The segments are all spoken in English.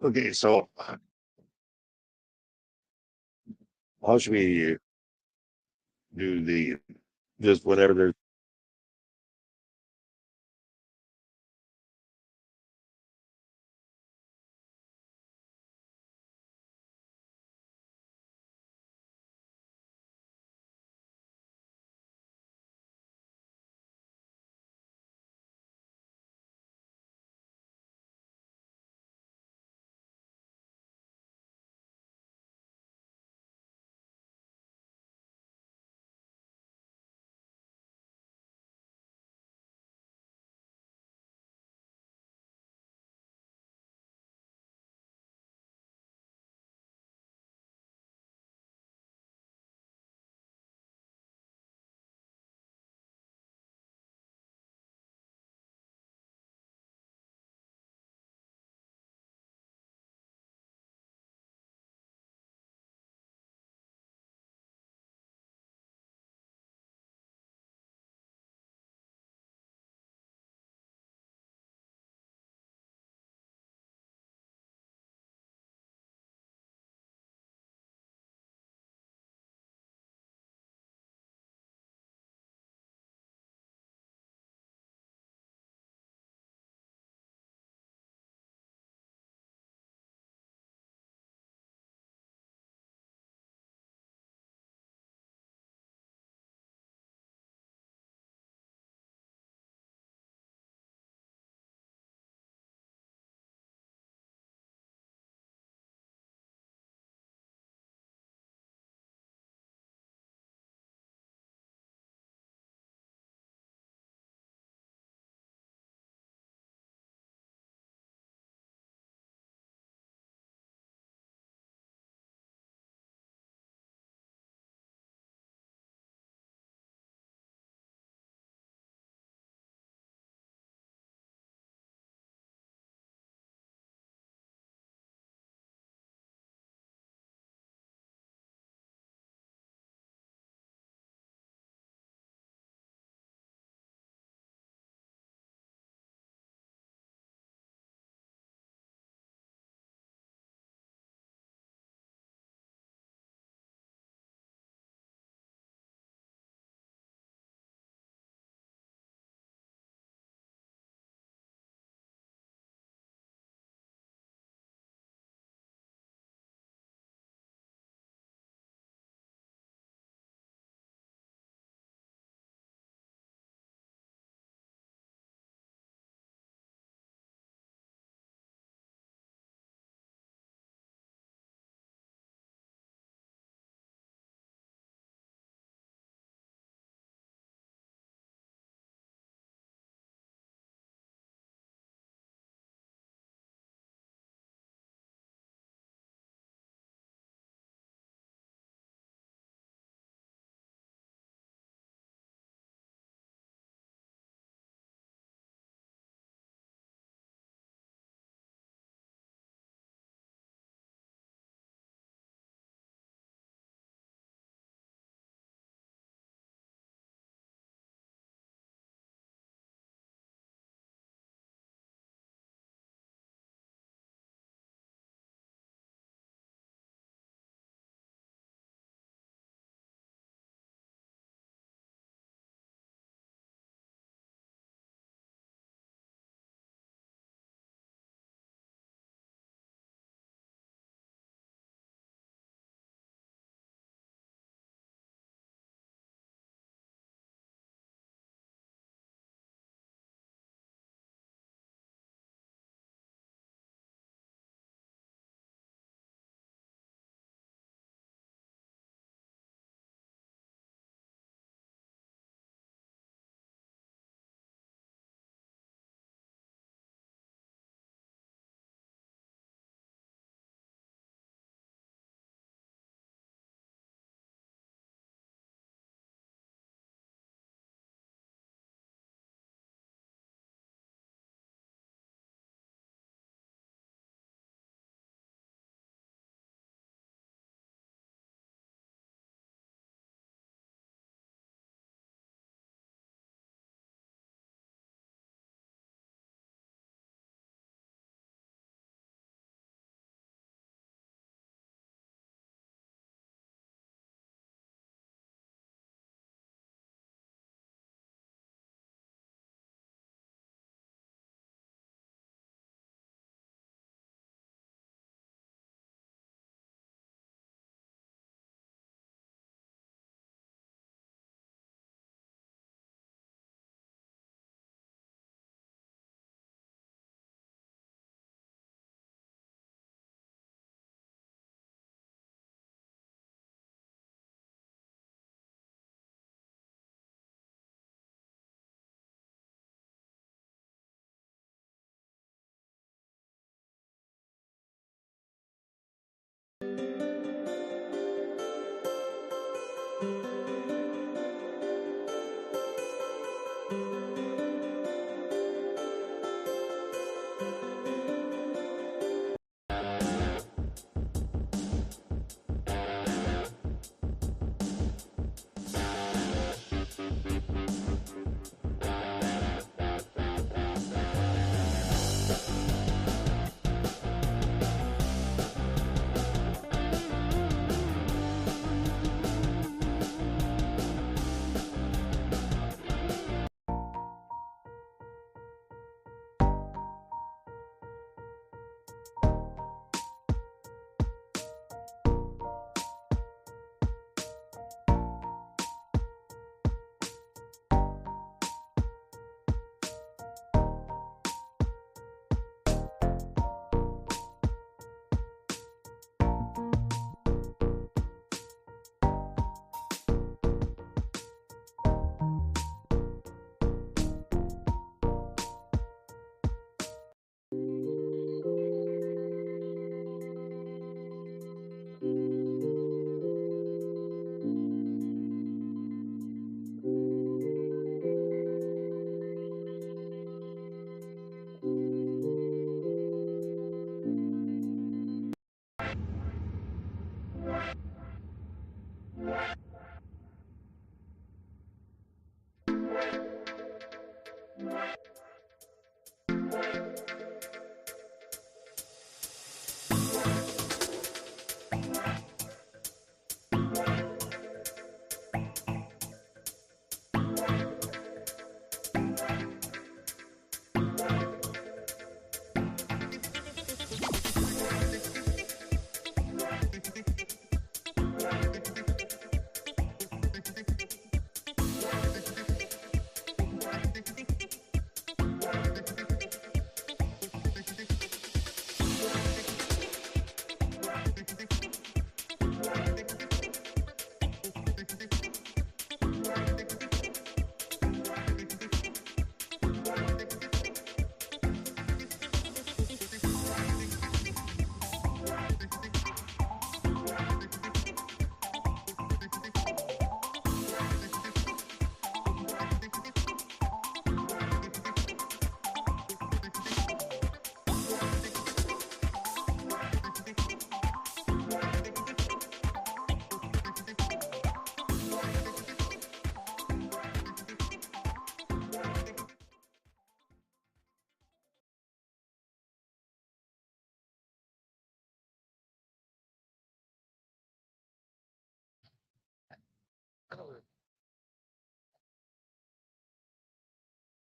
Okay, so how should we do just whenever there's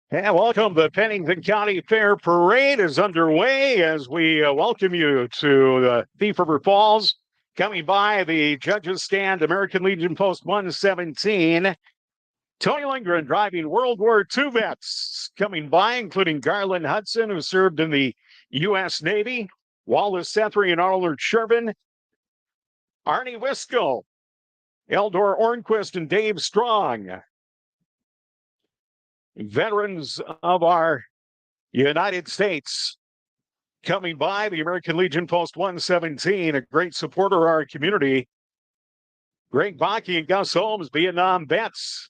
And welcome. The Pennington County Fair Parade is underway as we welcome you to Thief River Falls. Coming by the judges stand, American Legion Post 117. Tony Lindgren driving World War II vets coming by, including Garland Hudson, who served in the U.S. Navy, Wallace Sethry and Arnold Shervin, Arnie Wiskel, Eldor Ornquist and Dave Strong. Veterans of our United States coming by, the American Legion Post 117, a great supporter of our community. Greg Bakke and Gus Holmes, Vietnam vets.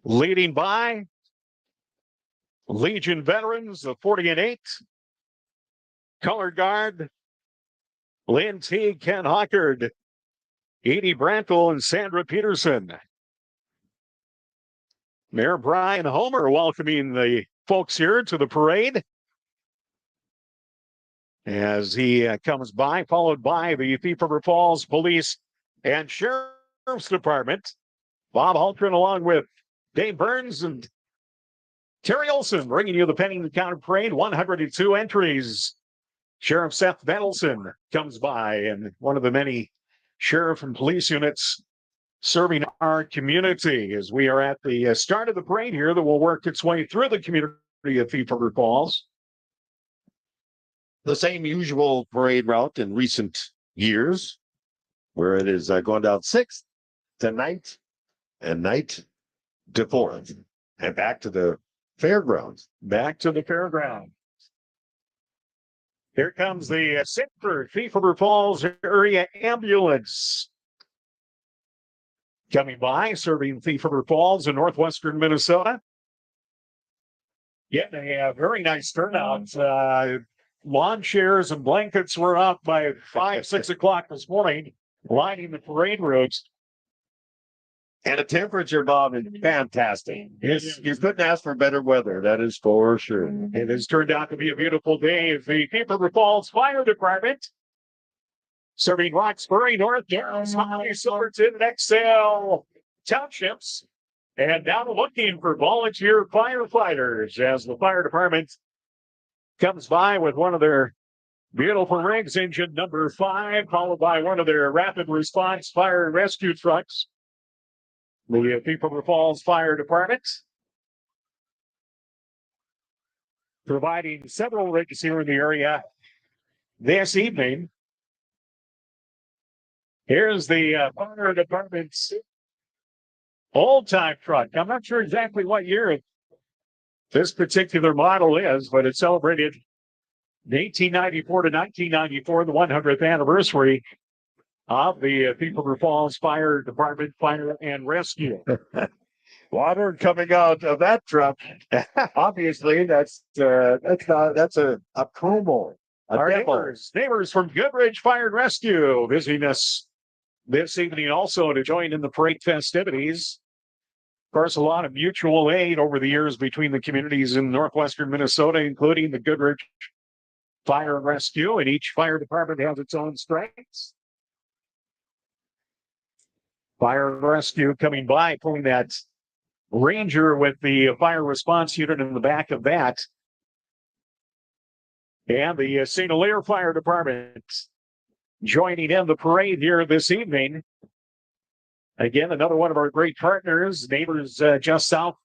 Leading by Legion veterans, the 40 and 8. Color guard, Lynn Teague, Ken Hockard, Edie Brantle, and Sandra Peterson. Mayor Brian Homer welcoming the folks here to the parade as he comes by, followed by the Thief River Falls Police and Sheriff's Department. Bob Hultgren along with Dave Burns and Terry Olson bringing you the Pennington County Parade. 102 entries. Sheriff Seth Bendelson comes by, and one of the many sheriff and police units serving our community as we are at the start of the parade here that will work its way through the community of Thief River Falls. The same usual parade route in recent years, where it is going down 6th to 9th and 9th to 4th and back to the fairgrounds. Back to the fairground. Here comes the Sanford Thief River Falls area ambulance coming by, serving Thief River Falls in northwestern Minnesota. Getting a very nice turnout. Lawn chairs and blankets were up by 5, 6 o'clock this morning, lining the parade routes. And the temperature, Bob, is fantastic. You couldn't ask for better weather, that is for sure. It has turned out to be a beautiful day. The Thief River Falls Fire Department serving Roxbury, North Dallas, Holly, Silverton, and Excel townships. And now looking for volunteer firefighters as the fire department comes by with one of their beautiful rigs, engine number 5, followed by one of their rapid response fire and rescue trucks. The Thief River Falls Fire Department providing several rigs here in the area this evening. Here's the fire department's old-time truck. I'm not sure exactly what year this particular model is, but it celebrated 1894 to 1994, the 100th anniversary of the Thief River Falls Fire Department Fire and Rescue. Water coming out of that truck. Obviously, that's a promo. Our neighbors from Goodrich Fire and Rescue visiting us this evening also to join in the parade festivities. Of course, a lot of mutual aid over the years between the communities in northwestern Minnesota, including the Goodrich Fire and Rescue, and each fire department has its own strengths. Fire and Rescue coming by, pulling that Ranger with the fire response unit in the back of that. And the St. Hilaire Fire Department joining in the parade here this evening. Again, another one of our great partners, neighbors just south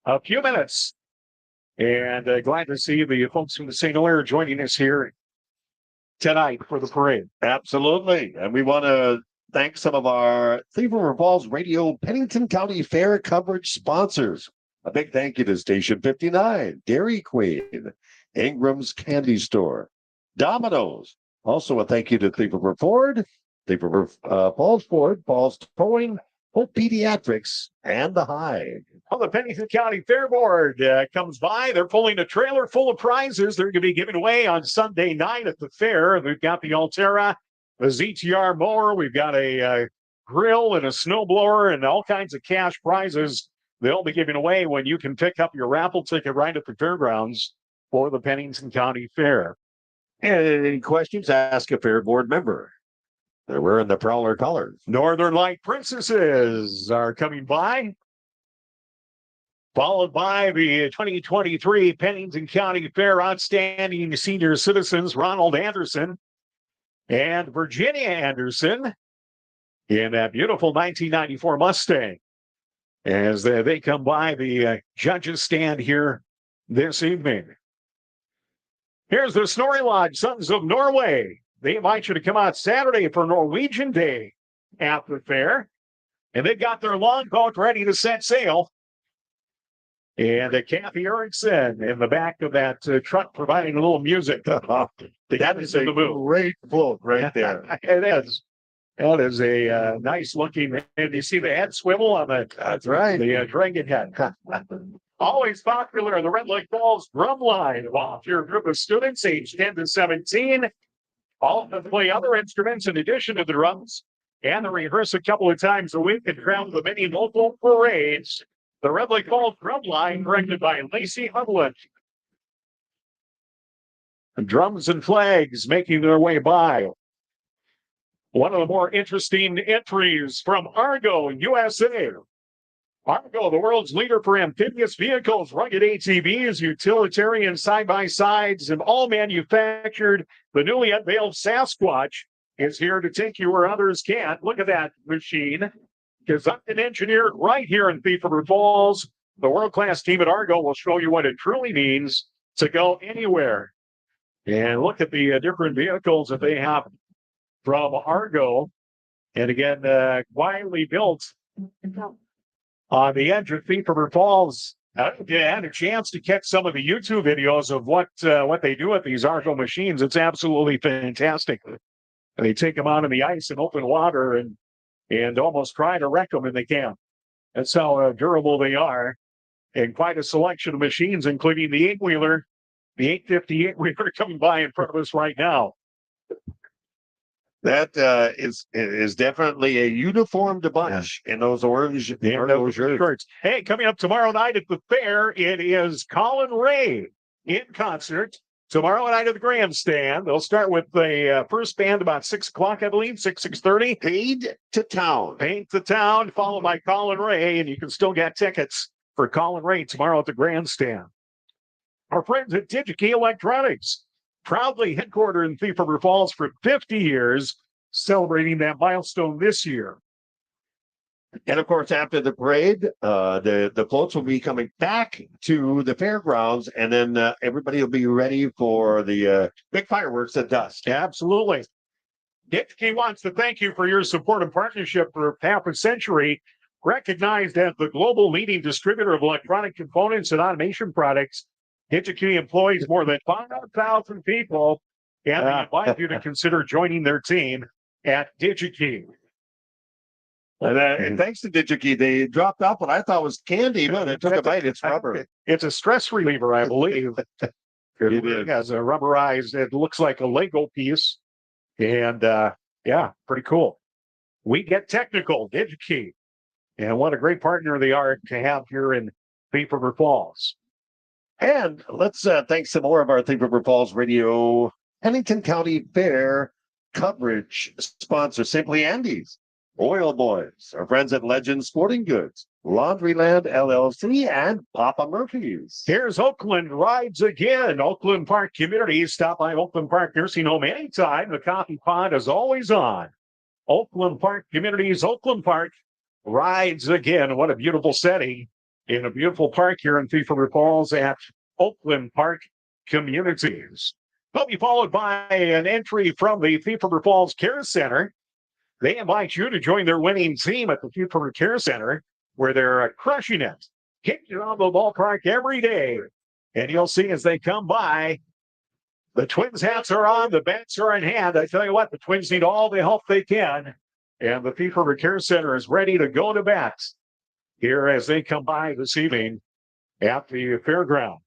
a few minutes. And glad to see the folks from the St. Hilaire joining us here tonight for the parade. Absolutely. And we want to thank some of our Thief River Falls Radio Pennington County Fair coverage sponsors. A big thank you to Station 59, Dairy Queen, Ingram's Candy Store, Domino's. Also a thank you to Thief River Ford, Thief River Falls Ford, Falls Towing, Hope Pediatrics, and the Hive. Well, the Pennington County Fair Board comes by. They're pulling a trailer full of prizes they're going to be giving away on Sunday night at the fair. We've got the Altera, the ZTR mower. We've got a grill and a snowblower and all kinds of cash prizes they'll be giving away when you can pick up your raffle ticket right at the fairgrounds for the Pennington County Fair. And any questions, ask a Fair Board member. They're wearing the Prowler colors. Northern Light Princesses are coming by, followed by the 2023 Pennington County Fair Outstanding Senior Citizens, Ronald Anderson and Virginia Anderson in that beautiful 1994 Mustang. As they come by the judges stand here this evening. Here's the Snorri Lodge, Sons of Norway. They invite you to come out Saturday for Norwegian Day at the fair. And they've got their longboat ready to set sail. And Kathy Erickson in the back of that truck providing a little music. That is a great float right there. It is. That is a nice looking, and you see the head swivel on the, That's right. The dragon head. Always popular, the Red Lake Falls drum line. Volunteer group of students aged 10 to 17. All of them play other instruments in addition to the drums, and they rehearse a couple of times a week and crown the many local parades. The Red Lake Falls drum line, directed by Lacey Hudlin. Drums and flags making their way by. One of the more interesting entries from Argo, USA. Argo, the world's leader for amphibious vehicles, rugged ATVs, utilitarian side-by-sides, and all manufactured. The newly unveiled Sasquatch is here to take you where others can't. Look at that machine. Designed and engineered right here in Thief River Falls. The world-class team at Argo will show you what it truly means to go anywhere. And look at the different vehicles that they have from Argo. And again, widely built on the edge of Thief River Falls I had a chance to catch some of the YouTube videos of what they do with these Argo machines. It's absolutely fantastic. They take them out on the ice in open water and almost try to wreck them, and they can. That's how durable they are. And quite a selection of machines, including the 8-wheeler, the 850 8-wheeler coming by in front of us right now. That is definitely a uniformed bunch in those orange shirts. Hey, coming up tomorrow night at the fair, it is Colin Ray in concert. Tomorrow night at the grandstand. They'll start with the first band about 6 o'clock, I believe, 6:30. Paid to Town. Paint the Town, followed by Colin Ray, and you can still get tickets for Colin Ray tomorrow at the grandstand. Our friends at DigiKey Electronics, proudly headquartered in Thief River Falls for 50 years, celebrating that milestone this year. And of course, after the parade, the floats will be coming back to the fairgrounds, and then everybody will be ready for the big fireworks at dusk. Absolutely. DigiKey wants to thank you for your support and partnership for half a century. Recognized as the global leading distributor of electronic components and automation products, DigiKey employs more than 5,000 people, and they invite you to consider joining their team at DigiKey. And thanks to DigiKey, they dropped off what I thought was candy, but it took a bite. It's rubber. It's a stress reliever, I believe. It has a rubberized, it looks like a Lego piece. And pretty cool. We get technical, DigiKey. And what a great partner they are to have here in Thief River Falls. And let's thank some more of our Thief River Falls Radio Pennington County Fair coverage sponsor, Simply Andy's, Oil Boys, our friends at Legend Sporting Goods, Laundryland LLC, and Papa Murphy's. Here's Oakland Rides Again. Oakland Park Communities. Stop by Oakland Park Nursing Home anytime. The coffee pot is always on. Oakland Park Communities, Oakland Park Rides Again. What a beautiful setting in a beautiful park here in Thief River Falls at Oakland Park Communities. They'll be followed by an entry from the Thief River Falls Care Center. They invite you to join their winning team at the Thief River Care Center, where they're crushing it, kicking it on the ballpark every day. And you'll see as they come by, the Twins hats are on, the bats are in hand. I tell you what, the Twins need all the help they can. And the Thief River Care Center is ready to go to bat here as they come by this evening at the fairgrounds.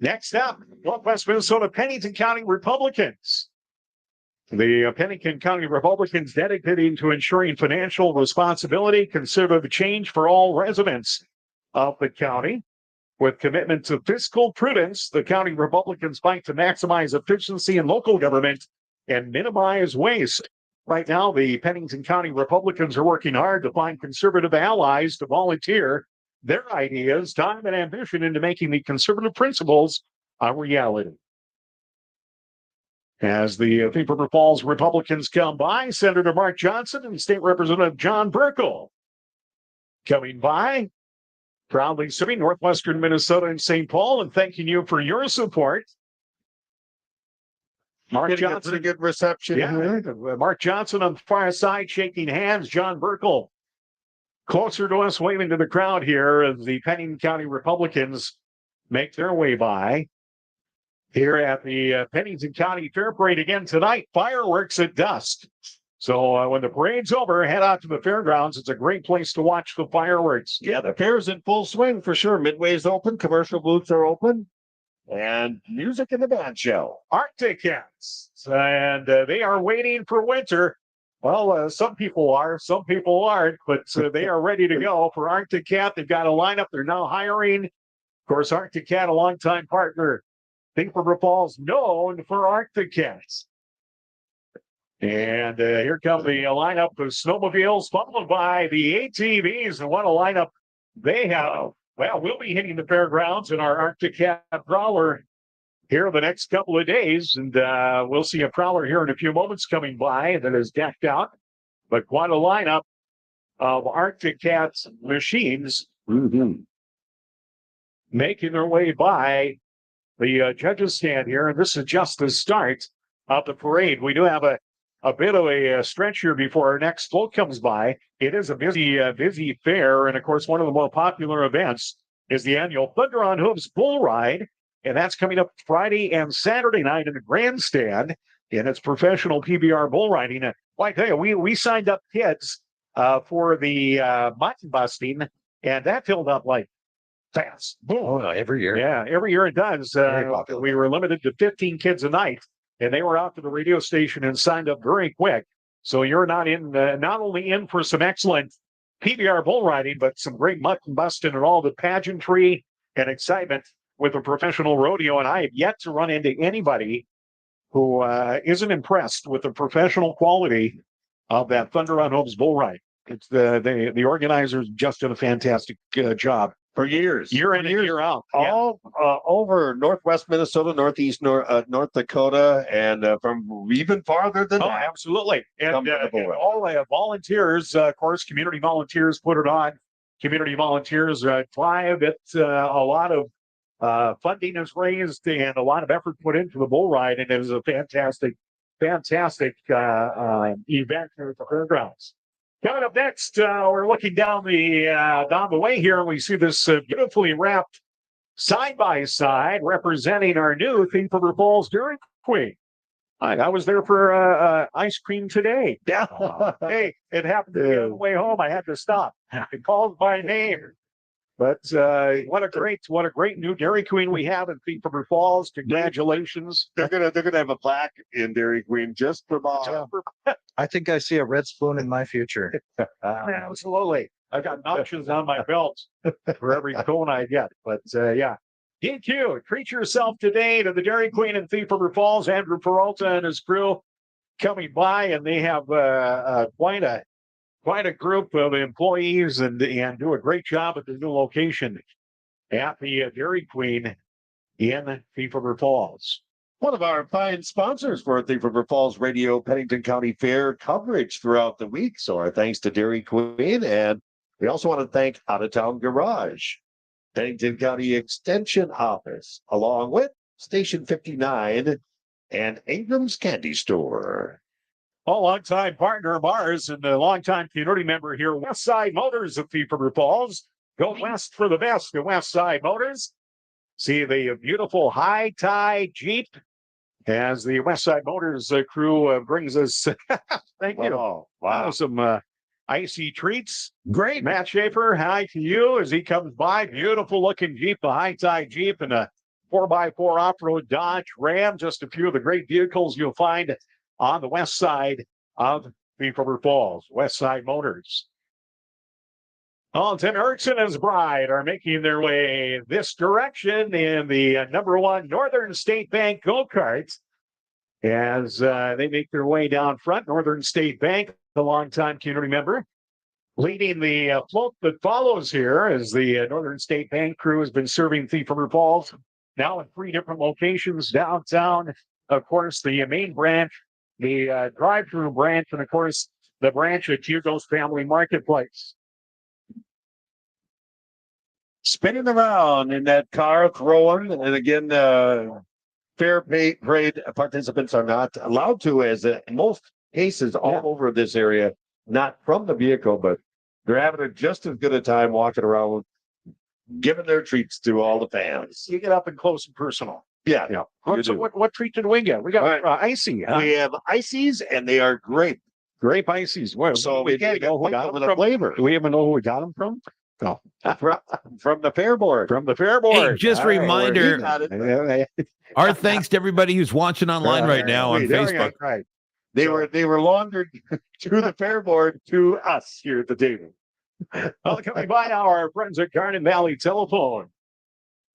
Next up, Northwest Minnesota Pennington County Republicans. The Pennington County Republicans dedicating to ensuring financial responsibility, conservative change for all residents of the county. With commitment to fiscal prudence, the county Republicans fight to maximize efficiency in local government and minimize waste. Right now, the Pennington County Republicans are working hard to find conservative allies to volunteer their ideas, time, and ambition into making the conservative principles a reality. As the Thief River Falls Republicans come by, Senator Mark Johnson and State Representative John Burkle coming by, proudly serving Northwestern Minnesota and St. Paul, and thanking you for your support. Mark Johnson, a good reception. Mark Johnson on the far side, shaking hands. John Burkle closer to us, waving to the crowd here as the Pennington County Republicans make their way by. Here at the Pennington County Fair Parade again tonight, fireworks at dusk. So when the parade's over, head out to the fairgrounds. It's a great place to watch the fireworks. Yeah, the fair's in full swing for sure. Midway's open, commercial booths are open, and music in the band shell. Arctic Cats, and they are waiting for winter. Well, some people are, some people aren't, but they are ready to go for Arctic Cat. They've got a lineup. They're now hiring. Of course, Arctic Cat, a longtime partner. Thief River Falls known for Arctic Cats. And here come the lineup of snowmobiles, followed by the ATVs. And what a lineup they have. Well, we'll be hitting the fairgrounds in our Arctic Cat Prowler here the next couple of days. And we'll see a Prowler here in a few moments coming by that is decked out. But quite a lineup of Arctic Cats machines making their way by the judges stand here, and this is just the start of the parade. We do have a a bit of a stretch here before our next float comes by. It is a busy fair. And of course, one of the more popular events is the annual Thunder on Hooves Bull Ride. And that's coming up Friday and Saturday night in the grandstand. And it's professional PBR bull riding. And I tell you, we signed up kids for the mutton busting, and that filled up like fast. Boom. Oh, every year. Yeah, every year it does. We were limited to 15 kids a night, and they were out to the radio station and signed up very quick. So you're not only in for some excellent PBR bull riding, but some great mutton busting and all the pageantry and excitement with a professional rodeo. And I have yet to run into anybody who isn't impressed with the professional quality of that Thunder on Hooves bull ride. It's the organizers just did a fantastic job for years, year in and year out, all over Northwest Minnesota, Northeast North Dakota, and from even farther than that. Absolutely. And all volunteers, of course, community volunteers put it on. Community volunteers drive it. A lot of funding is raised and a lot of effort put into the bull ride, and it was a fantastic event here at the fairgrounds. Coming up next, we're looking down the way here, and we see this beautifully wrapped side-by-side representing our new Thief River Falls Dairy Queen. I was there for ice cream today. Hey, it happened to be on the way home. I had to stop. It called my name. But what a great new Dairy Queen we have in Thief River Falls. Congratulations. They're gonna have a plaque in Dairy Queen just for Bob. I think I see a red spoon in my future. Absolutely. I've got notches on my belt for every cone I get. But yeah. DQ, treat yourself today to the Dairy Queen in Thief River Falls. Andrew Peralta and his crew coming by, and they have quite a group of employees and do a great job at the new location at the Dairy Queen in Thief River Falls. One of our fine sponsors for Thief River Falls Radio Pennington County Fair coverage throughout the week. So our thanks to Dairy Queen. And we also want to thank Out of Town Garage, Pennington County Extension Office, along with Station 59 and Ingram's Candy Store. A longtime partner of ours and a longtime community member here, Westside Motors of Thief River Falls. Go west for the best at Westside Motors. See the beautiful high tie Jeep as the Westside Motors crew brings us. Thank you. Wow. Some icy treats. Great. Matt Schaefer, hi to you as he comes by. Beautiful looking Jeep, the high tie Jeep, and a 4x4 off-road Dodge Ram. Just a few of the great vehicles you'll find on the west side of Thief River Falls, Westside Motors. Tim Erickson and his bride are making their way this direction in the number 1 Northern State Bank go-kart as they make their way down front. Northern State Bank, the longtime community member, leading the float that follows here as the Northern State Bank crew has been serving Thief River Falls now in 3 different locations downtown. Of course, the main branch, the drive-through branch, and of course, the branch at Hugo's Family Marketplace. Spinning around in that car, throwing, and again, fair parade participants are not allowed to, as in most cases all over this area, not from the vehicle, but they're having just as good a time walking around, giving their treats to all the fans. You get up and close and personal. Yeah. So what treat did we get? We got icy. Huh? We have ices, and they are great. Grape ices. Well, so we can't know who got them from. Flavor. Do we even know who we got them from? No. From the Fair Board. From the Fair Board. Hey, just a reminder, our thanks to everybody who's watching online right now on Facebook. Right. They were laundered to the Fair Board to us here at the table. Well, coming by now, our friends at Garden Valley Telephone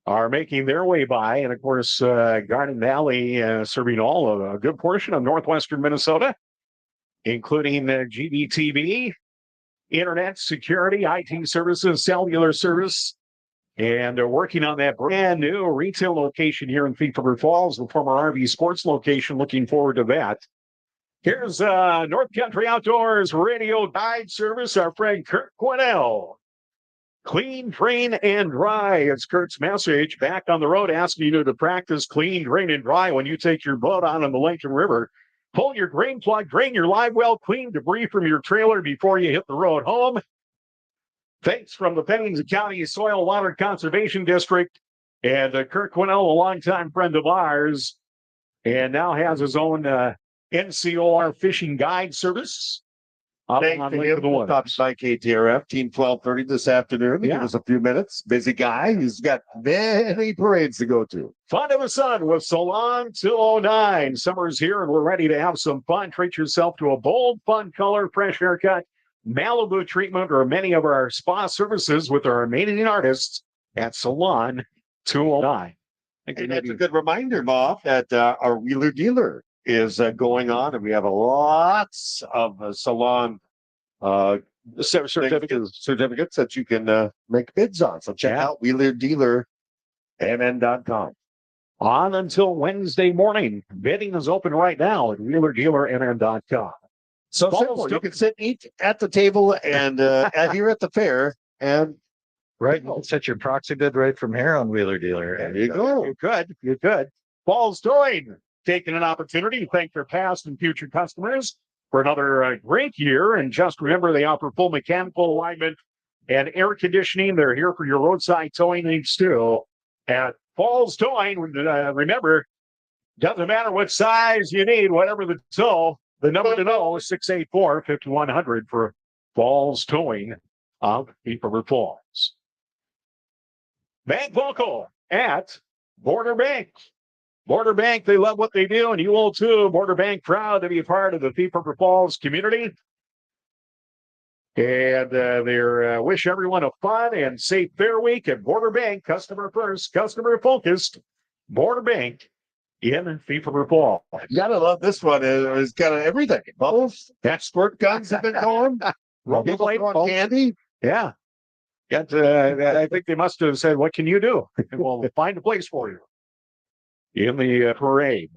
are making their way by. And of course, Garden Valley serving a good portion of northwestern Minnesota, including GBTV, internet security, IT services, cellular service, and working on that brand new retail location here in Thief River Falls, the former RV Sports location. Looking forward to that. Here's North Country Outdoors Radio Guide Service, our friend Kurt Quinnell. Clean, drain, and dry. It's Kurt's message. Back on the road, asking you to practice clean, drain, and dry when you take your boat out on the Lincoln River. Pull your drain plug, drain your live well, clean debris from your trailer before you hit the road home. Thanks from the Pennington County Soil Water Conservation District and Kirk Quinnell, a longtime friend of ours, and now has his own NCOR fishing guide service. Thanks to him. Stops by KTRF, Team 1230 this afternoon. Give us a few minutes. Busy guy. He's got many parades to go to. Fun of the sun with Salon 209. Summer's here and we're ready to have some fun. Treat yourself to a bold, fun color, fresh haircut, Malibu treatment, or many of our spa services with our amazing artists at Salon 209. And that's a good reminder, Bob, that our Wheeler dealer is going on, and we have lots of salon certificates that you can make bids on. So check out WheelerDealerMN.com. On until Wednesday morning. Bidding is open right now at WheelerDealerMN.com. So simple. You can sit and eat at the table and here at the fair, and right, you can set your proxy bid right from here on Wheeler Dealer. There you go. You could. Falls Towing, taking an opportunity to thank their past and future customers for another great year. And just remember, they offer full mechanical alignment and air conditioning. They're here for your roadside towing needs too. At Falls Towing, remember, doesn't matter what size you need, whatever the tow, the number to know is 684-5100 for Falls Towing of Thief River Falls. Bank Local at Border Bank. Border Bank, they love what they do, and you will too. Border Bank, proud to be a part of the Thief River Falls community. And they wish everyone a fun and safe fair week at Border Bank. Customer first, customer focused. Border Bank in Thief River Falls. You gotta love this one. It's got everything. Bubbles, squirt guns have been going. People throwing candy. Yeah. I think they must have said, "What can you do?" We'll find a place for you in the parade.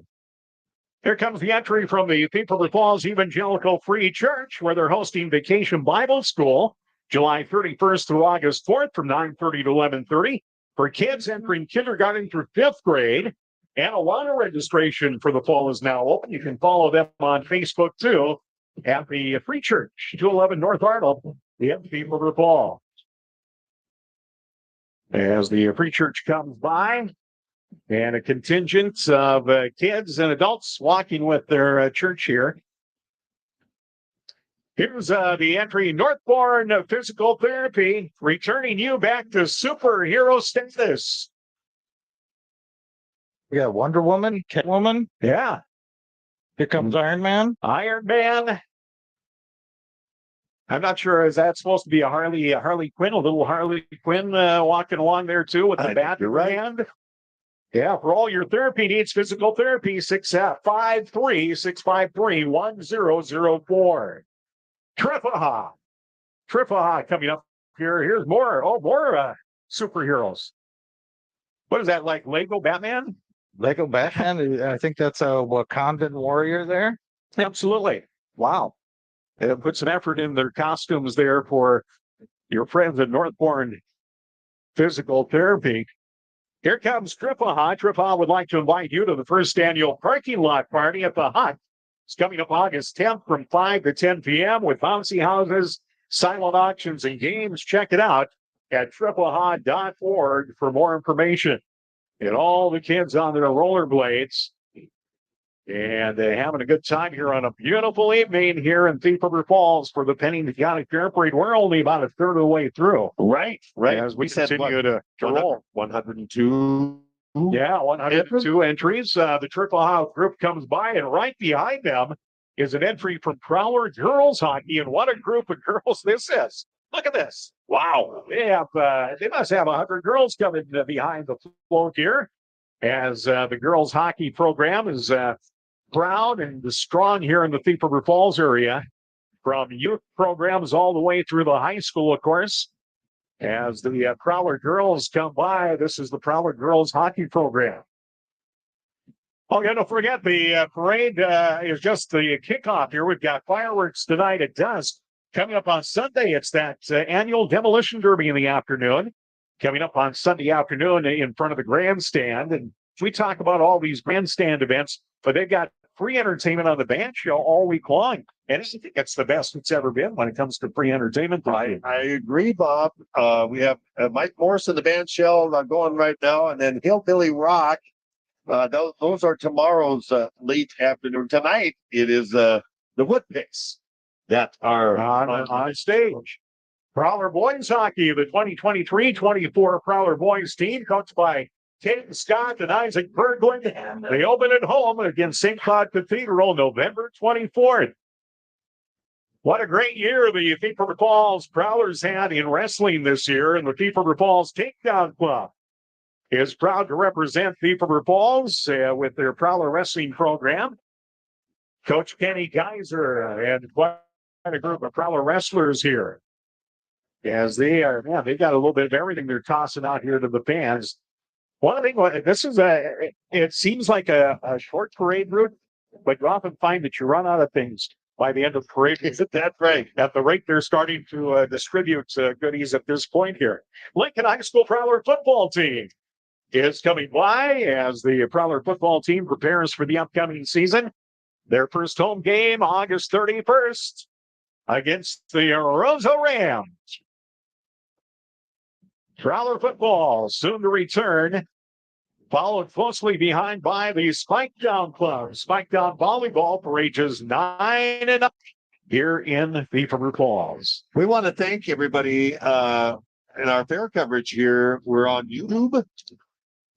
Here comes the entry from the Thief River Falls Evangelical Free Church, where they're hosting Vacation Bible School, July 31st through August 4th from 9:30 to 11:30 for kids entering kindergarten through 5th grade. And Awana registration for the fall is now open. You can follow them on Facebook too at the Free Church, 211 North Arnold in Thief River Falls. As the Free Church comes by, and a contingent of kids and adults walking with their church here. Here's the entry, Northbourne Physical Therapy, returning you back to superhero status. We got Wonder Woman, Catwoman. Yeah. Here comes Iron Man. Iron Man. I'm not sure, is that supposed to be a Harley Quinn, a little Harley Quinn walking along there too with the bat in her hand? Yeah, for all your therapy needs, physical therapy, 653-653-1004. Trifaha coming up here. Here's more superheroes. What is that, like Lego Batman? Lego Batman? I think that's a Wakandan warrior there. Absolutely. Wow. They put some effort in their costumes there for your friends at Northbourne Physical Therapy. Here comes Trifaha. Trifaha would like to invite you to the first annual parking lot party at the Hut. It's coming up August 10th from 5 to 10 p.m. with bouncy houses, silent auctions, and games. Check it out at trifaha.org for more information. And all the kids on their rollerblades. And having a good time here on a beautiful evening here in Thief River Falls for the Pennington County Fair Parade. We're only about a third of the way through. Right. As we continue to roll. 102. Yeah, 102 entries. The Triple group comes by, and right behind them is an entry from Prowler Girls Hockey. And what a group of girls this is. Look at this. Wow. They must have 100 girls coming behind the float here as the girls hockey program is proud and strong here in the Thief River Falls area, from youth programs all the way through the high school, of course. As the Prowler girls come by, this is the Prowler girls hockey program. Oh, yeah, don't forget, the parade is just the kickoff here. We've got fireworks tonight at dusk. Coming up on Sunday, it's that annual demolition derby in the afternoon. Coming up on Sunday afternoon in front of the grandstand. And we talk about all these grandstand events, but they've got free entertainment on the band show all week long. And I think it's the best it's ever been when it comes to free entertainment. I agree, Bob. We have Mike Morrison, the band shell, going right now, and then Hillbilly Rock. Those are tomorrow's late afternoon. Tonight, it is the Woodpicks that are on stage. Prowler Boys Hockey, the 2023-24 Prowler Boys team, coached by Caden Scott and Isaac Berglund. They open at home against St. Cloud Cathedral November 24th. What a great year the Thief River Falls Prowlers had in wrestling this year, and the Thief River Falls Takedown Club is proud to represent Thief River Falls with their Prowler wrestling program. Coach Kenny Geyser and quite a group of Prowler wrestlers here. As they are, they've got a little bit of everything they're tossing out here to the fans. One thing, this is it seems like a short parade route, but you often find that you run out of things by the end of the parade. Isn't that right? At the rate they're starting to distribute goodies at this point here. Lincoln High School Prowler football team is coming by as the Prowler football team prepares for the upcoming season. Their first home game, August 31st, against the Rosa Rams. Prowler football soon to return, followed closely behind by the Spike Down Club. Spike Down volleyball for ages 9 and up here in Thief River Falls. We want to thank everybody in our fair coverage here. We're on YouTube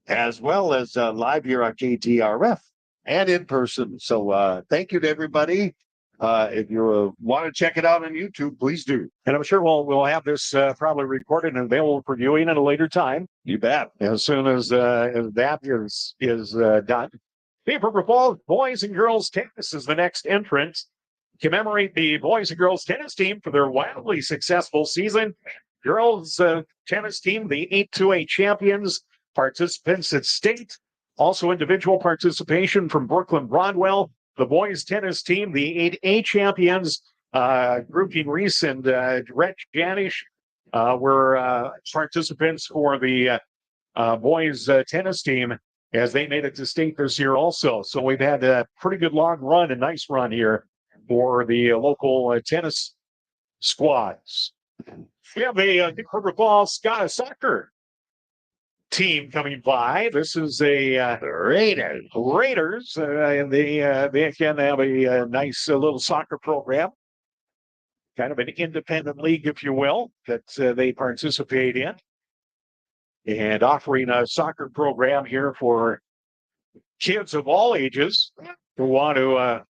as well as live here on KTRF and in person. So thank you to everybody. If you want to check it out on YouTube, please do. And I'm sure we'll have this probably recorded and available for viewing at a later time. You bet. As soon as that is done. Thief River Falls Boys and Girls Tennis is the next entrant. Commemorate the boys and girls tennis team for their wildly successful season. Girls tennis team, the 8-2-8 champions, participants at state. Also individual participation from Brooklyn Broadwell. The boys tennis team, the 8A champions, Grouping Reese and Rhett Janish were participants for the boys tennis team as they made it to state this year also. So we've had a pretty good long run, a nice run here for the local tennis squads. We have a Thief River Falls Scottish soccer team coming by. This is a Raiders, and they again have a nice little soccer program, kind of an independent league, if you will, that they participate in, and offering a soccer program here for kids of all ages who want to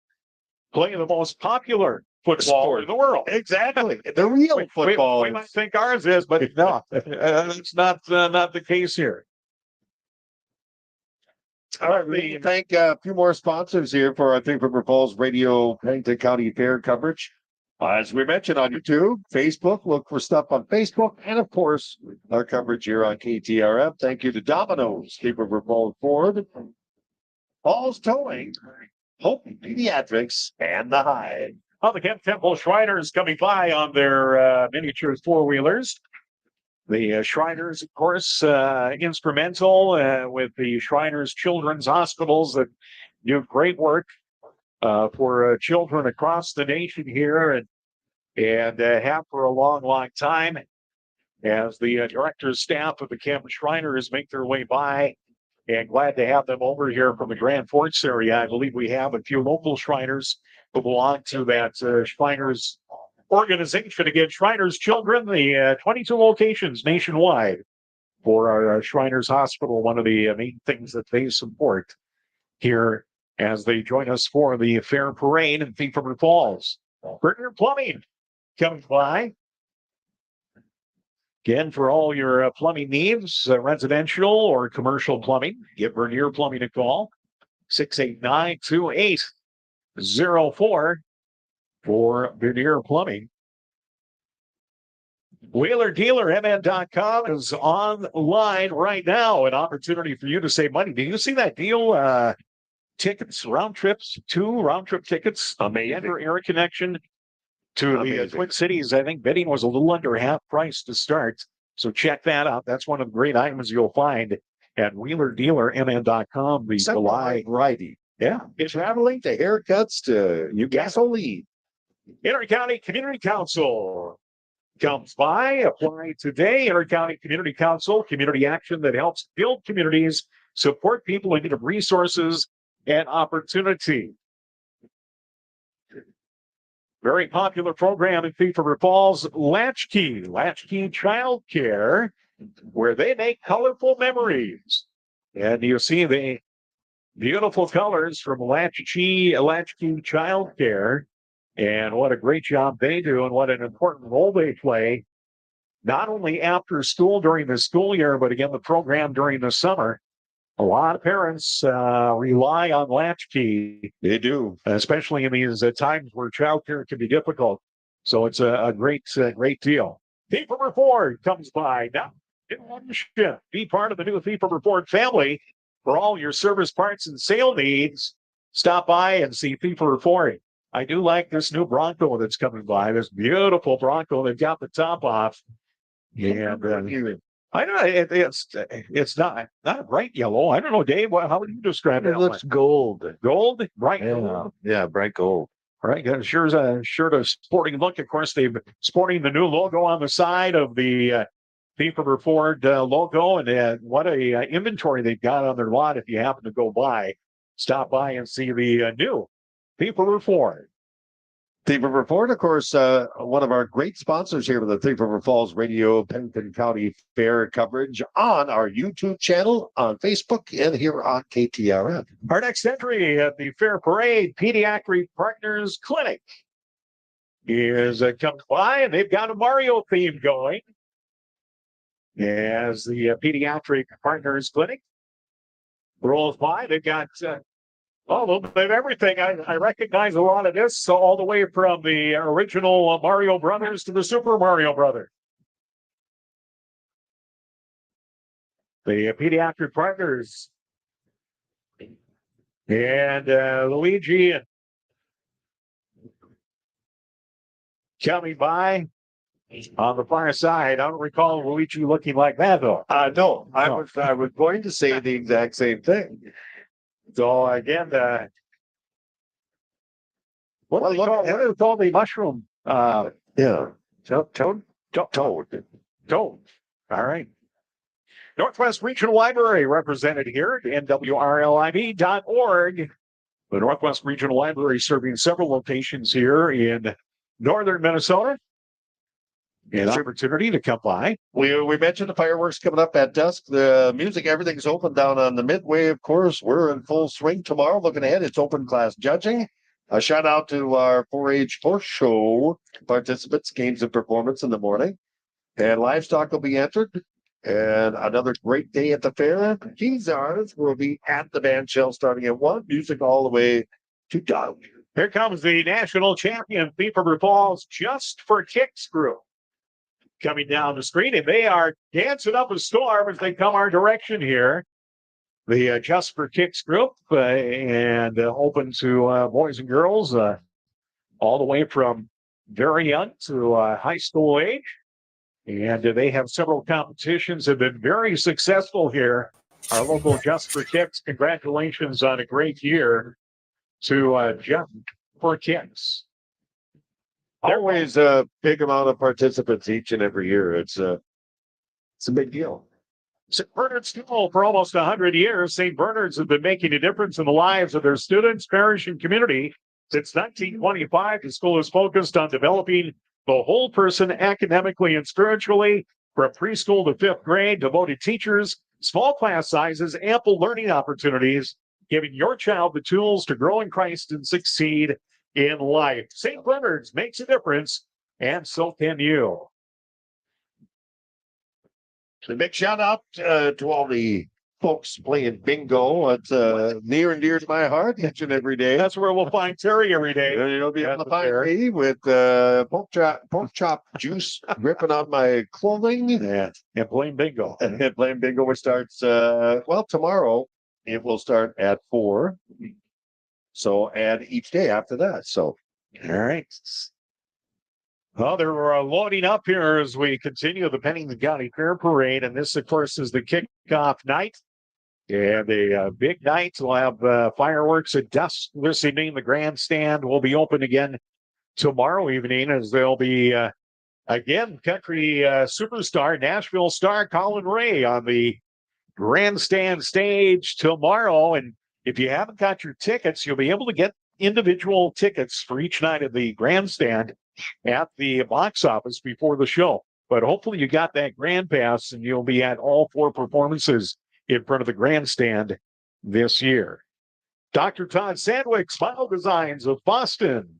play the most popular football in the world. Exactly. The real football. We might think ours is, but no, that's not the case here. All right, we thank a few more sponsors here for our Thief River Falls Radio Pennington County Fair coverage. As we mentioned on YouTube, Facebook, look for stuff on Facebook, and of course, our coverage here on KTRF. Thank you to Domino's, Thief River Falls Ford, Falls Towing, Hope Pediatrics, and the Hive. Well, the Kemp Temple Shriners coming by on their miniatures four-wheelers. The Shriners, of course, instrumental with the Shriners Children's Hospitals that do great work for children across the nation here and have for a long, long time. As the director's staff of the Kemp Shriners make their way by, and glad to have them over here from the Grand Forks area. I believe we have a few local Shriners who belong to that Shriners organization. Again, Shriners Children, the 22 locations nationwide for our Shriners Hospital, one of the main things that they support here as they join us for the Fair Parade in Thief River Falls. Bernier Plumbing coming by. Again, for all your plumbing needs, residential or commercial plumbing, give Bernier Plumbing a call, 689-2804 for Bernier Plumbing. WheelerDealerMN.com is online right now. An opportunity for you to save money. Did you see that deal? Tickets, round trip tickets. Enter Air Connection to the Twin Cities. I think bidding was a little under half price to start. So check that out. That's one of the great items you'll find at WheelerDealerMN.com. The July variety. Yeah, traveling to haircuts to gasoline. Inter-County Community Council comes by. Apply today. Inter-County Community Council, community action that helps build communities, support people in need of resources and opportunity. Very popular program in Thief River Falls, Latchkey Child Care, where they make colorful memories. And you see the beautiful colors from Latchkey Child Care, and what a great job they do and what an important role they play, not only after school during the school year, but again, the program during the summer. A lot of parents rely on Latchkey. They do, especially in these times where childcare can be difficult. So it's a great deal. Thief River Ford comes by now. Be part of the new Thief River Ford family for all your service parts and sale needs. Stop by and see Thief River Ford. I do like this new Bronco that's coming by. This beautiful Bronco. They've got the top off, and I don't know. It's not a bright yellow. I don't know, Dave. How would you describe it? It looks gold. Gold, bright gold. Yeah, bright gold. All right, got sure a sporting look. Of course, they've sporting the new logo on the side of the Thief River Ford logo, and what a inventory they've got on their lot. If you happen to go by, stop by and see the new Thief River Ford. Thief River Ford, of course, one of our great sponsors here with the Thief River Falls Radio Pennington County Fair coverage on our YouTube channel, on Facebook, and here on KTRF. Our next entry at the Fair Parade, Pediatric Partners Clinic, is comes by, and they've got a Mario theme going. As the Pediatric Partners Clinic rolls by, they've got a little bit of everything. I recognize a lot of this, all the way from the original Mario Brothers to the Super Mario Brothers. The Pediatric Partners and Luigi coming by on the far side. I don't recall Luigi looking like that, though. No, I was going to say the exact same thing. So again, what do they call the mushroom? Yeah, Toad. All right. Northwest Regional Library represented here at nwrliv.org. The Northwest Regional Library serving several locations here in northern Minnesota. An opportunity to come by. We mentioned the fireworks coming up at dusk. The music, everything's open down on the Midway, of course. We're in full swing tomorrow. Looking ahead, it's open class judging. A shout out to our 4-H horse show participants, games and performance in the morning. And livestock will be entered. And another great day at the fair. King's Artists will be at the band shell starting at 1. Music all the way to dark. Here comes the national champion, Thief River Falls Just for Kicks group, coming down the street, and they are dancing up a storm as they come our direction here. The Just for Kicks group, and open to boys and girls, all the way from very young to high school age. And they have several competitions, have been very successful here. Our local Just for Kicks, congratulations on a great year to Just for Kicks. Always a big amount of participants each and every year. It's a big deal. St. Bernard's School for almost 100 years. St. Bernard's has been making a difference in the lives of their students, parish, and community. Since 1925, the school is focused on developing the whole person academically and spiritually, from preschool to 5th grade. Devoted teachers, small class sizes, ample learning opportunities, giving your child the tools to grow in Christ and succeed in life. St. Bernard's makes a difference, and so can you. A big shout out to all the folks playing bingo. It's near and dear to my heart each and every day. That's where we'll find Terry every day. You'll be able to find me with pork chop juice dripping on my clothing. And playing bingo. And playing bingo, which starts, tomorrow. It will start at 4. So, and each day after that. So, all right. Well, they're loading up here as we continue the Pennington County Fair Parade. And this, of course, is the kickoff night. And a big night. We'll have fireworks at dusk this evening. The grandstand will be open again tomorrow evening, as there'll be, again, country superstar, Nashville star Colin Ray on the grandstand stage tomorrow. And if you haven't got your tickets, you'll be able to get individual tickets for each night of the grandstand at the box office before the show. But hopefully you got that grand pass and you'll be at all 4 performances in front of the grandstand this year. Dr. Todd Sandwick, Smile Designs of Boston,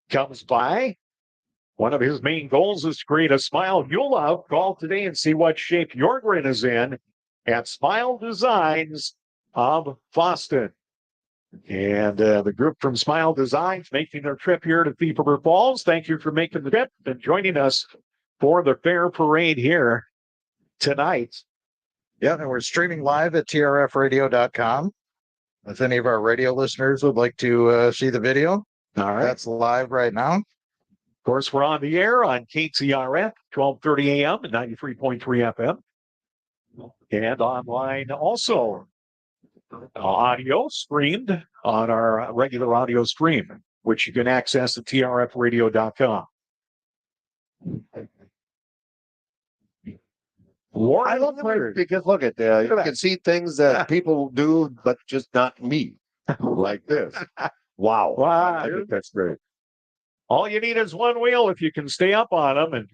comes by. One of his main goals is to create a smile you'll love. Call today and see what shape your grin is in at Smile Designs of Boston. And the group from Smile Designs making their trip here to Thief River Falls. Thank you for making the trip and joining us for the fair parade here tonight. Yeah, and we're streaming live at trfradio.com. If any of our radio listeners would like to see the video, All right. that's live right now. Of course, we're on the air on KTRF, 1230 AM and 93.3 FM. And online also. Audio streamed on our regular audio stream, which you can access at trfradio.com. I love it because look at that. You can see things that people do, but just not me. Like this. Wow. I think that's great. All you need is one wheel if you can stay up on them, and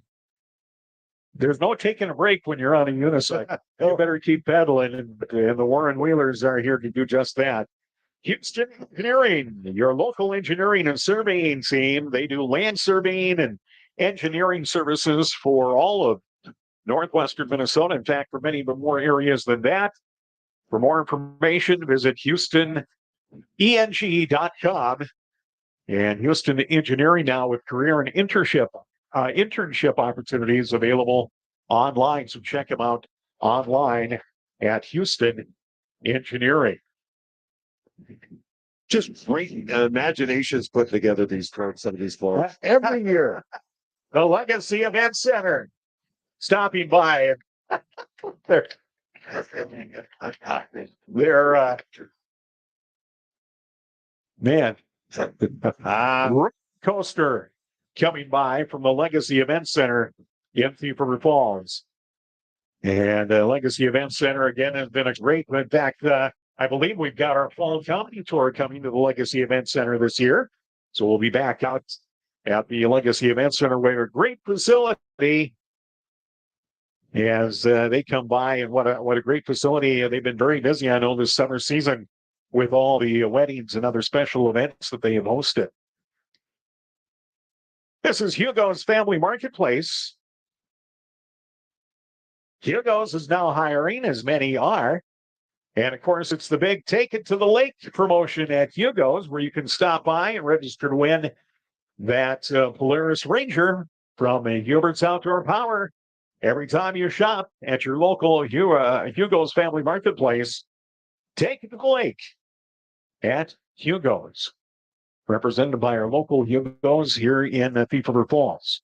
there's no taking a break when you're on a unicycle. You better keep pedaling, and the Warren Wheelers are here to do just that. Houston Engineering, your local engineering and surveying team. They do land surveying and engineering services for all of northwestern Minnesota. In fact, for many more areas than that. For more information, visit HoustonENG.com. And Houston Engineering now with career and internship opportunities available online. So check them out online at Houston Engineering. Just great imaginations put together some of these floors every year. The Legacy Event Center stopping by. They're man. Coaster coming by from the Legacy Event Center in Thief River Falls. And Legacy Event Center, again, has been a great, in fact, I believe we've got our fall comedy tour coming to the Legacy Event Center this year. So we'll be back out at the Legacy Event Center, where a great facility as they come by. And what a great facility. They've been very busy, I know, this summer season with all the weddings and other special events that they have hosted. This is Hugo's Family Marketplace. Hugo's is now hiring, as many are. And, of course, it's the big Take It to the Lake promotion at Hugo's, where you can stop by and register to win that Polaris Ranger from Hubert's Outdoor Power. Every time you shop at your local Hugo's Family Marketplace, take it to the lake at Hugo's. Represented by our local Hugo's here in Thief River Falls.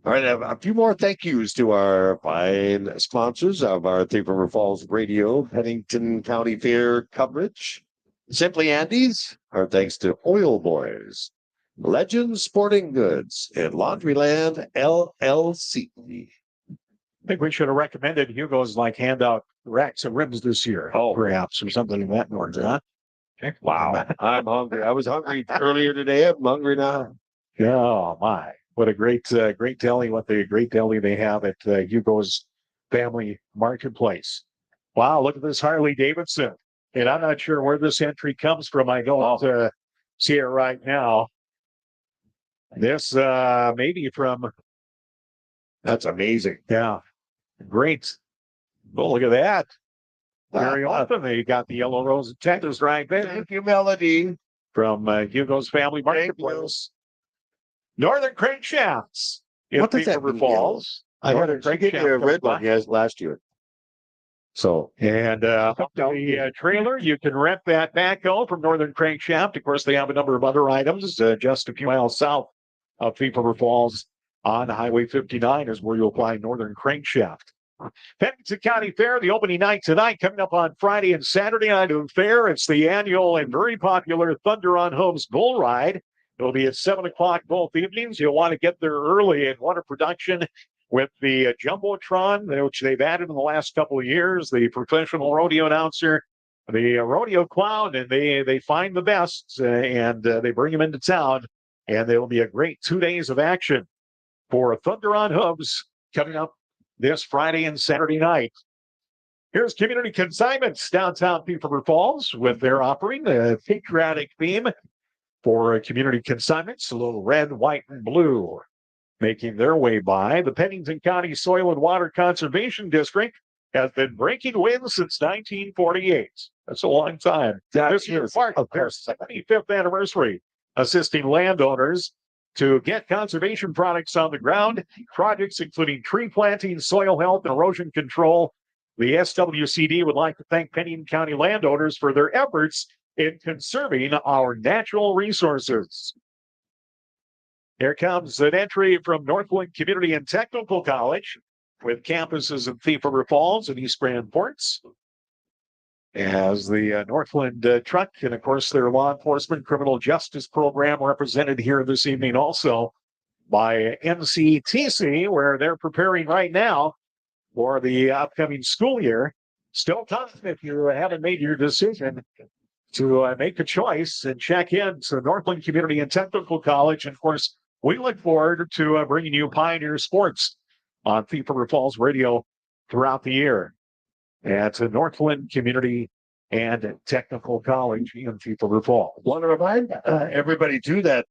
All right, a few more thank yous to our fine sponsors of our Thief River Falls Radio Pennington County Fair coverage. Simply Andy's, our thanks to Oil Boys, Legends Sporting Goods, and Laundryland LLC. I think we should have recommended Hugo's like hand out racks of ribs this year, perhaps, or something of that nature, huh? Okay. Wow, I'm hungry. I was hungry earlier today. I'm hungry now. Oh my! What a great deli! What a great deli they have at Hugo's Family Marketplace. Wow! Look at this Harley Davidson, and I'm not sure where this entry comes from. I don't see it right now. This maybe from. That's amazing. Yeah, great. Oh, look at that. Very often they got the Yellow Rose of Texas right there. Thank you, Melody. From Hugo's Family Marketplace. Northern Crankshafts in What does Thief that River mean? Falls. I had a red one last year. So, and the trailer, you can rent that backhoe from Northern Crankshaft. Of course, they have a number of other items just a few miles south of Thief River Falls on Highway 59 is where you'll find Northern Crankshaft. Pennington County Fair, the opening night tonight, coming up on Friday and Saturday night of the fair. It's the annual and very popular Thunder on Hooves Bull Ride. It'll be at 7 o'clock both evenings. You'll want to get there early and want a production with the Jumbotron, which they've added in the last couple of years, the professional rodeo announcer, the rodeo clown, and they find the best and they bring them into town. And there will be a great 2 days of action for Thunder on Hooves coming up this Friday and Saturday night. Here's Community Consignments, downtown Thief River Falls, with their offering, a patriotic theme for Community Consignments, a little red, white, and blue. Making their way by, the Pennington County Soil and Water Conservation District has been breaking winds since 1948. That's a long time. This year marks their 75th anniversary, assisting landowners to get conservation products on the ground, projects including tree planting, soil health, and erosion control. The SWCD would like to thank Pennington County landowners for their efforts in conserving our natural resources. Here comes an entry from Northland Community and Technical College with campuses in Thief River Falls and East Grand Ports. As the Northland truck and, of course, their law enforcement criminal justice program represented here this evening also by NCTC, where they're preparing right now for the upcoming school year. Still time if you haven't made your decision to make a choice and check in to Northland Community and Technical College. And, of course, we look forward to bringing you Pioneer Sports on Thief River Falls Radio throughout the year at Northland Community and Technical College in Thief River Falls. Want to remind everybody, too, that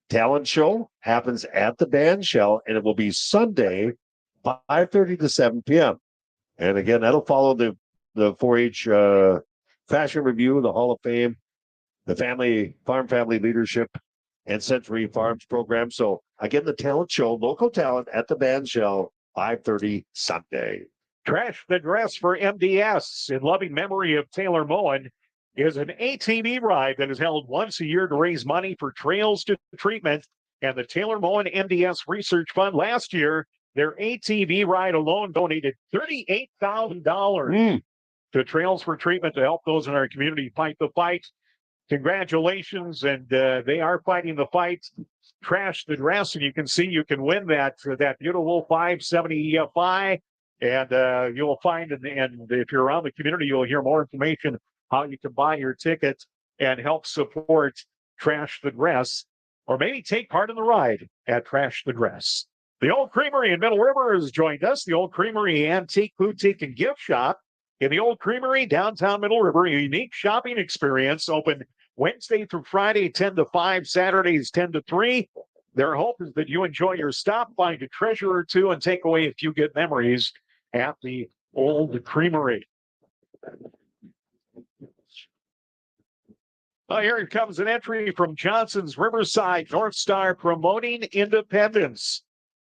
talent show happens at the band shell, and it will be Sunday, 5:30 to 7 p.m. And, again, that'll follow the 4-H Fashion Review, the Hall of Fame, the Farm Family Leadership, and Century Farms program. So, again, the talent show, local talent at the band shell, 5:30 Sunday. Trash the Dress for MDS in loving memory of Taylor Moen is an ATV ride that is held once a year to raise money for Trails to Treatment and the Taylor Moen MDS Research Fund. Last year, their ATV ride alone donated $38,000 to Trails for Treatment to help those in our community fight the fight. Congratulations, and they are fighting the fight. Trash the Dress, and you can see you can win that beautiful 570 and you'll find, and if you're around the community, you'll hear more information how you can buy your ticket and help support Trash the Dress, or maybe take part in the ride at Trash the Dress. The Old Creamery in Middle River has joined us. The Old Creamery Antique Boutique and Gift Shop in the Old Creamery, downtown Middle River, a unique shopping experience, open Wednesday through Friday, 10 to 5, Saturdays, 10 to 3. Their hope is that you enjoy your stop, find a treasure or two, and take away a few good memories at the Old Creamery. Here comes an entry from Johnson's Riverside North Star, promoting independence,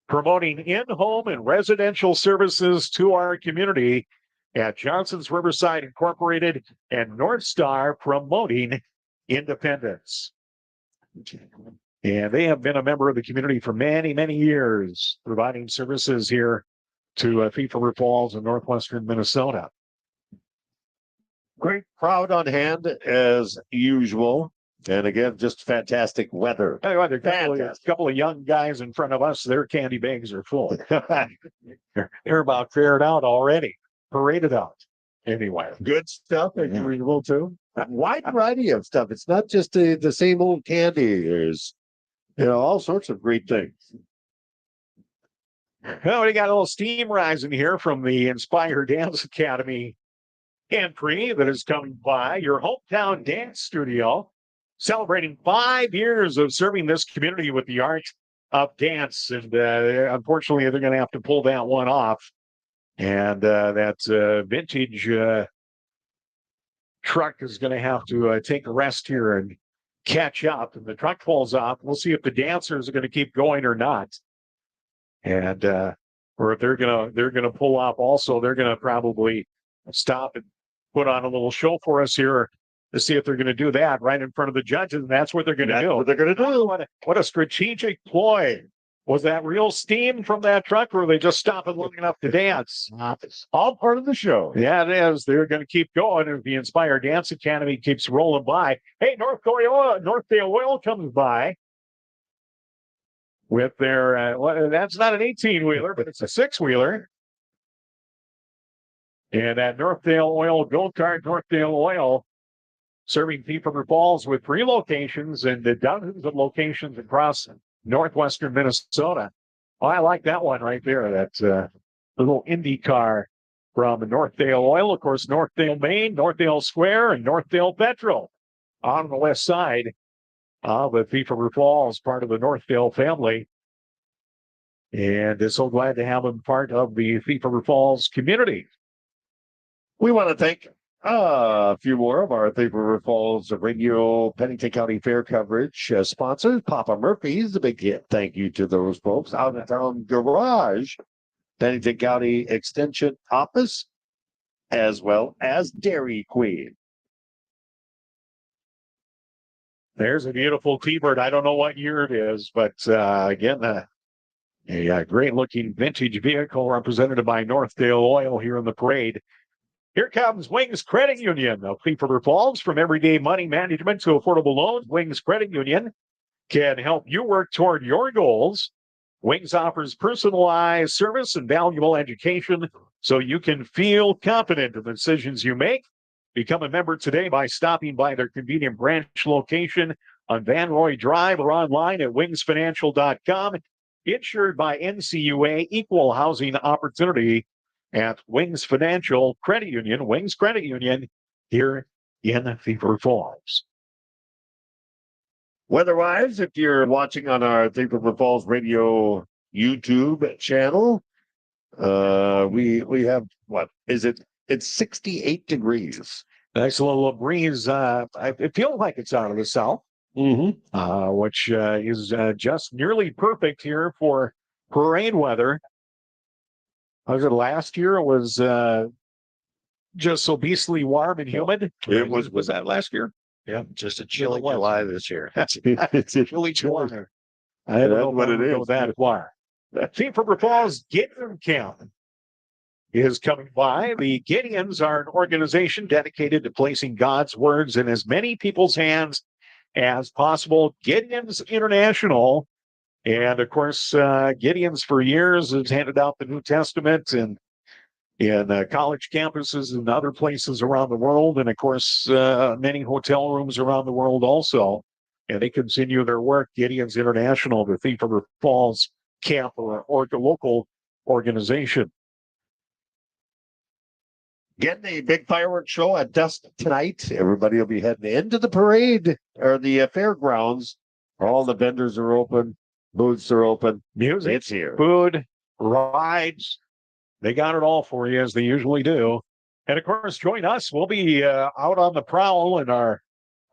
promoting in-home and residential services to our community at Johnson's Riverside Incorporated and North Star, promoting independence. And they have been a member of the community for many, many years, providing services here to Thief River Falls in northwestern Minnesota. Great crowd on hand as usual. And again, just fantastic weather. There are a couple of young guys in front of us. Their candy bags are full. They're about cleared out already, paraded out. Anyway, good stuff as usual too. A wide variety of stuff. It's not just the same old candy. There's all sorts of great things. Well, we got a little steam rising here from the Inspire Dance Academy entry that is coming by. Your hometown dance studio, celebrating 5 years of serving this community with the art of dance. And unfortunately, they're going to have to pull that one off. And that vintage truck is going to have to take a rest here and catch up. And the truck falls off. We'll see if the dancers are going to keep going or not. And or if they're gonna pull off also. They're going to probably stop and put on a little show for us here to see if they're going to do that right in front of the judges. And that's what they're going to do. What they're going to do. What a strategic ploy Was that real steam from that truck, or were they just stopping long enough to dance? It's all part of the show. Yeah, it is. They're going to keep going as the Inspire Dance Academy keeps rolling by. Hey, Northdale Oil comes by with their, that's not an 18-wheeler, but it's a 6-wheeler. And at Northdale Oil, Go-Kart Northdale Oil, serving Thief River Falls with 3 locations and dozens of locations across northwestern Minnesota. Oh, I like that one right there. That's a little Indy car from Northdale Oil. Of course, Northdale, Maine, Northdale Square, and Northdale Petrol on the west side of the Thief River Falls, part of the Northdale family. And so glad to have them part of the Thief River Falls community. We want to thank a few more of our Thief River Falls Radio Pennington County Fair coverage sponsors. Papa Murphy's, a big hit. Thank you to those folks. Out of Town Garage, Pennington County Extension Office, as well as Dairy Queen. There's a beautiful T-Bird. I don't know what year it is, but again, a great-looking vintage vehicle represented by Northdale Oil here in the parade. Here comes Wings Credit Union of Thief River Falls. From everyday money management to affordable loans, Wings Credit Union can help you work toward your goals. Wings offers personalized service and valuable education so you can feel confident in the decisions you make. Become a member today by stopping by their convenient branch location on Van Roy Drive or online at wingsfinancial.com. Insured by NCUA, Equal Housing Opportunity at Wings Financial Credit Union, Wings Credit Union here in Thief River Falls. Weather-wise, if you're watching on our Thief River Falls Radio YouTube channel, we have, what is it? It's 68 degrees. Nice little breeze. It feels like it's out of the south, which is just nearly perfect here for parade weather. Was it last year? It was just so beastly warm and humid. Was that last year? Yeah, just a chilly July this year. It's a chilly July. I don't know what it is. That far. Thief River Falls Gideon Camp is coming by. The Gideons are an organization dedicated to placing God's words in as many people's hands as possible. Gideons International. And of course, Gideons for years has handed out the New Testament and in college campuses and other places around the world. And of course, many hotel rooms around the world also. And they continue their work. Gideons International, the Thief River Falls camp or the local organization. Getting a big fireworks show at dusk tonight. Everybody will be heading into the parade or the fairgrounds. All the vendors are open. Booths are open. Music, it's here. Food, rides. They got it all for you, as they usually do. And, of course, join us. We'll be out on the prowl in our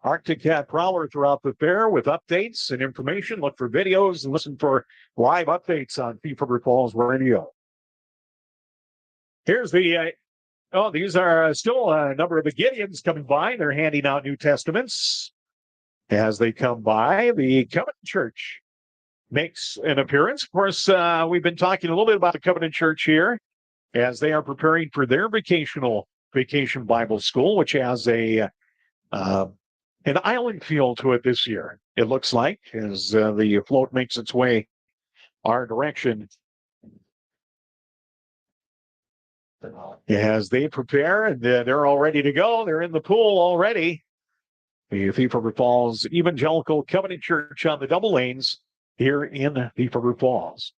Arctic Cat Prowler throughout the fair with updates and information. Look for videos and listen for live updates on Thief River Falls Radio. Here's the... these are still a number of the Gideons coming by. They're handing out New Testaments as they come by. The Covenant Church makes an appearance. Of course, we've been talking a little bit about the Covenant Church here as they are preparing for their vacation Bible school, which has an island feel to it this year, it looks like, as the float makes its way our direction. As they prepare, and they're all ready to go. They're in the pool already. The Thief River Falls Evangelical Covenant Church on the double lanes here in Thief River Falls.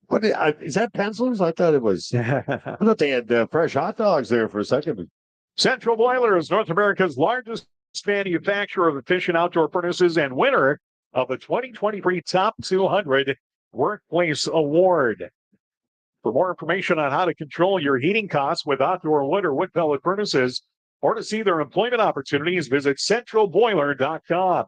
What is that? Pencils? I thought it was. I thought they had fresh hot dogs there for a second. Central Boiler is North America's largest manufacturer of efficient outdoor furnaces and winner of the 2023 Top 200 Workplace Award. For more information on how to control your heating costs with outdoor wood or wood pellet furnaces, or to see their employment opportunities, visit centralboiler.com.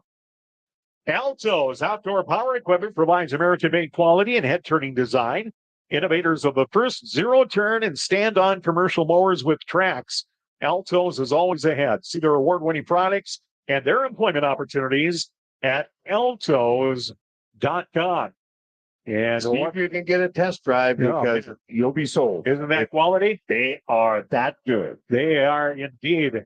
Alto's outdoor power equipment provides American-made quality and head-turning design. Innovators of the first zero-turn and stand-on commercial mowers with tracks. Alto's is always ahead. See their award-winning products and their employment opportunities at altos.com. And See if you can get a test drive because you'll be sold. Isn't that quality? They are that good. They are indeed.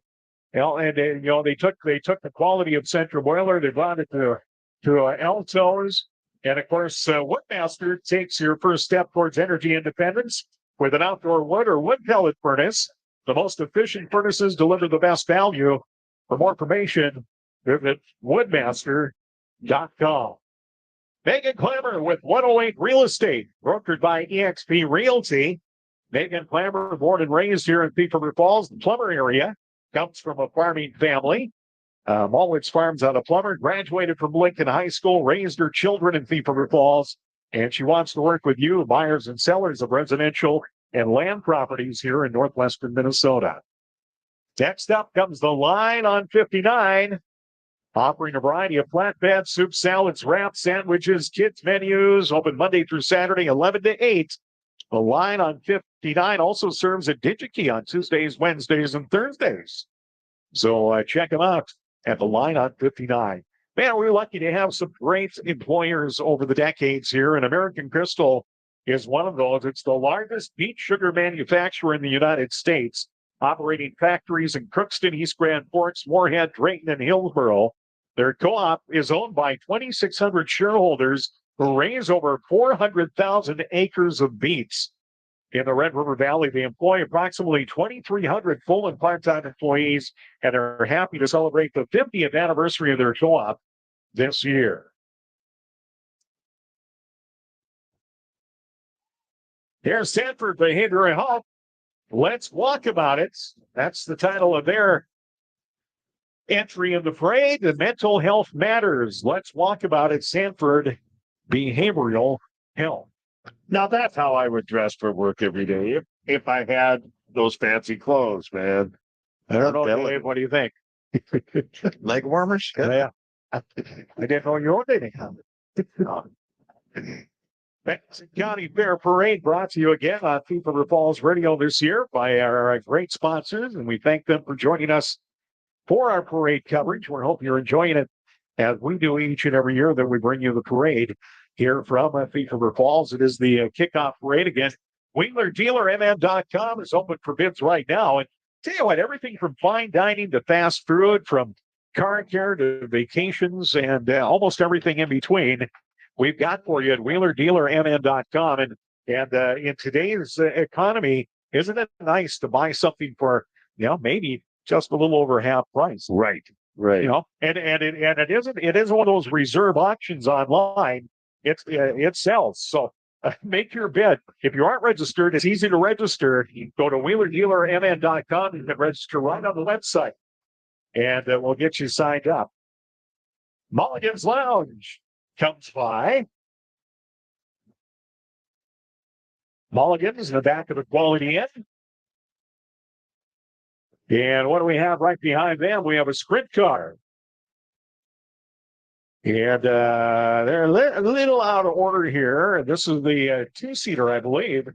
And they took the quality of Central Boiler, they brought it to Alto's, and of course Woodmaster takes your first step towards energy independence with an outdoor wood or wood pellet furnace. The most efficient furnaces deliver the best value. For more information, visit woodmaster.com. Megan Clammer with 108 Real Estate, brokered by eXp Realty. Megan Clammer, born and raised here in Thief River Falls, the Plummer area, comes from a farming family. Mulwitz Farms out of Plummer, graduated from Lincoln High School, raised her children in Thief River Falls, and she wants to work with you, buyers and sellers of residential and land properties here in northwestern Minnesota. Next up comes the Line on 59. Offering a variety of flatbed, soup, salads, wraps, sandwiches, kids menus, open Monday through Saturday, 11 to 8. The Line on 59 also serves at DigiKey on Tuesdays, Wednesdays, and Thursdays. So check them out at the Line on 59. Man, we're lucky to have some great employers over the decades here, and American Crystal is one of those. It's the largest beet sugar manufacturer in the United States, operating factories in Crookston, East Grand Forks, Moorhead, Drayton, and Hillsboro. Their co-op is owned by 2,600 shareholders who raise over 400,000 acres of beets in the Red River Valley. They employ approximately 2,300 full and part-time employees, and are happy to celebrate the 50th anniversary of their co-op this year. Here's Sanford Behavioral Health. Let's walk about it. That's the title of their entry in the parade. The mental health matters. Let's walk about it. Sanford Behavioral Health. Now that's how I would dress for work every day if I had those fancy clothes, man. I don't know, Dave. What do you think? Leg warmers? Yeah. I didn't know you owned any. Pennington County Fair Parade brought to you again on Thief River Falls Radio this year by our great sponsors, and we thank them for joining us for our parade coverage. We hope you're enjoying it as we do each and every year that we bring you the parade here from Thief River Falls. It is the kickoff parade again. WheelerDealerMN.com is open for bids right now. And tell you what, everything from fine dining to fast food, from car care to vacations, and almost everything in between, we've got for you at WheelerDealerMN.com. And in today's economy, isn't it nice to buy something for, maybe just a little over half price? Right. And it isn't one of those reserve auctions online. It sells. So make your bid. If you aren't registered, it's easy to register. You go to WheelerDealerMN.com. You can register right on the website, and we'll get you signed up. Mulligan's Lounge comes by. Mulligan's in the back of the Quality Inn. And what do we have right behind them? We have a sprint car. And they're a little out of order here. This is the two-seater, I believe.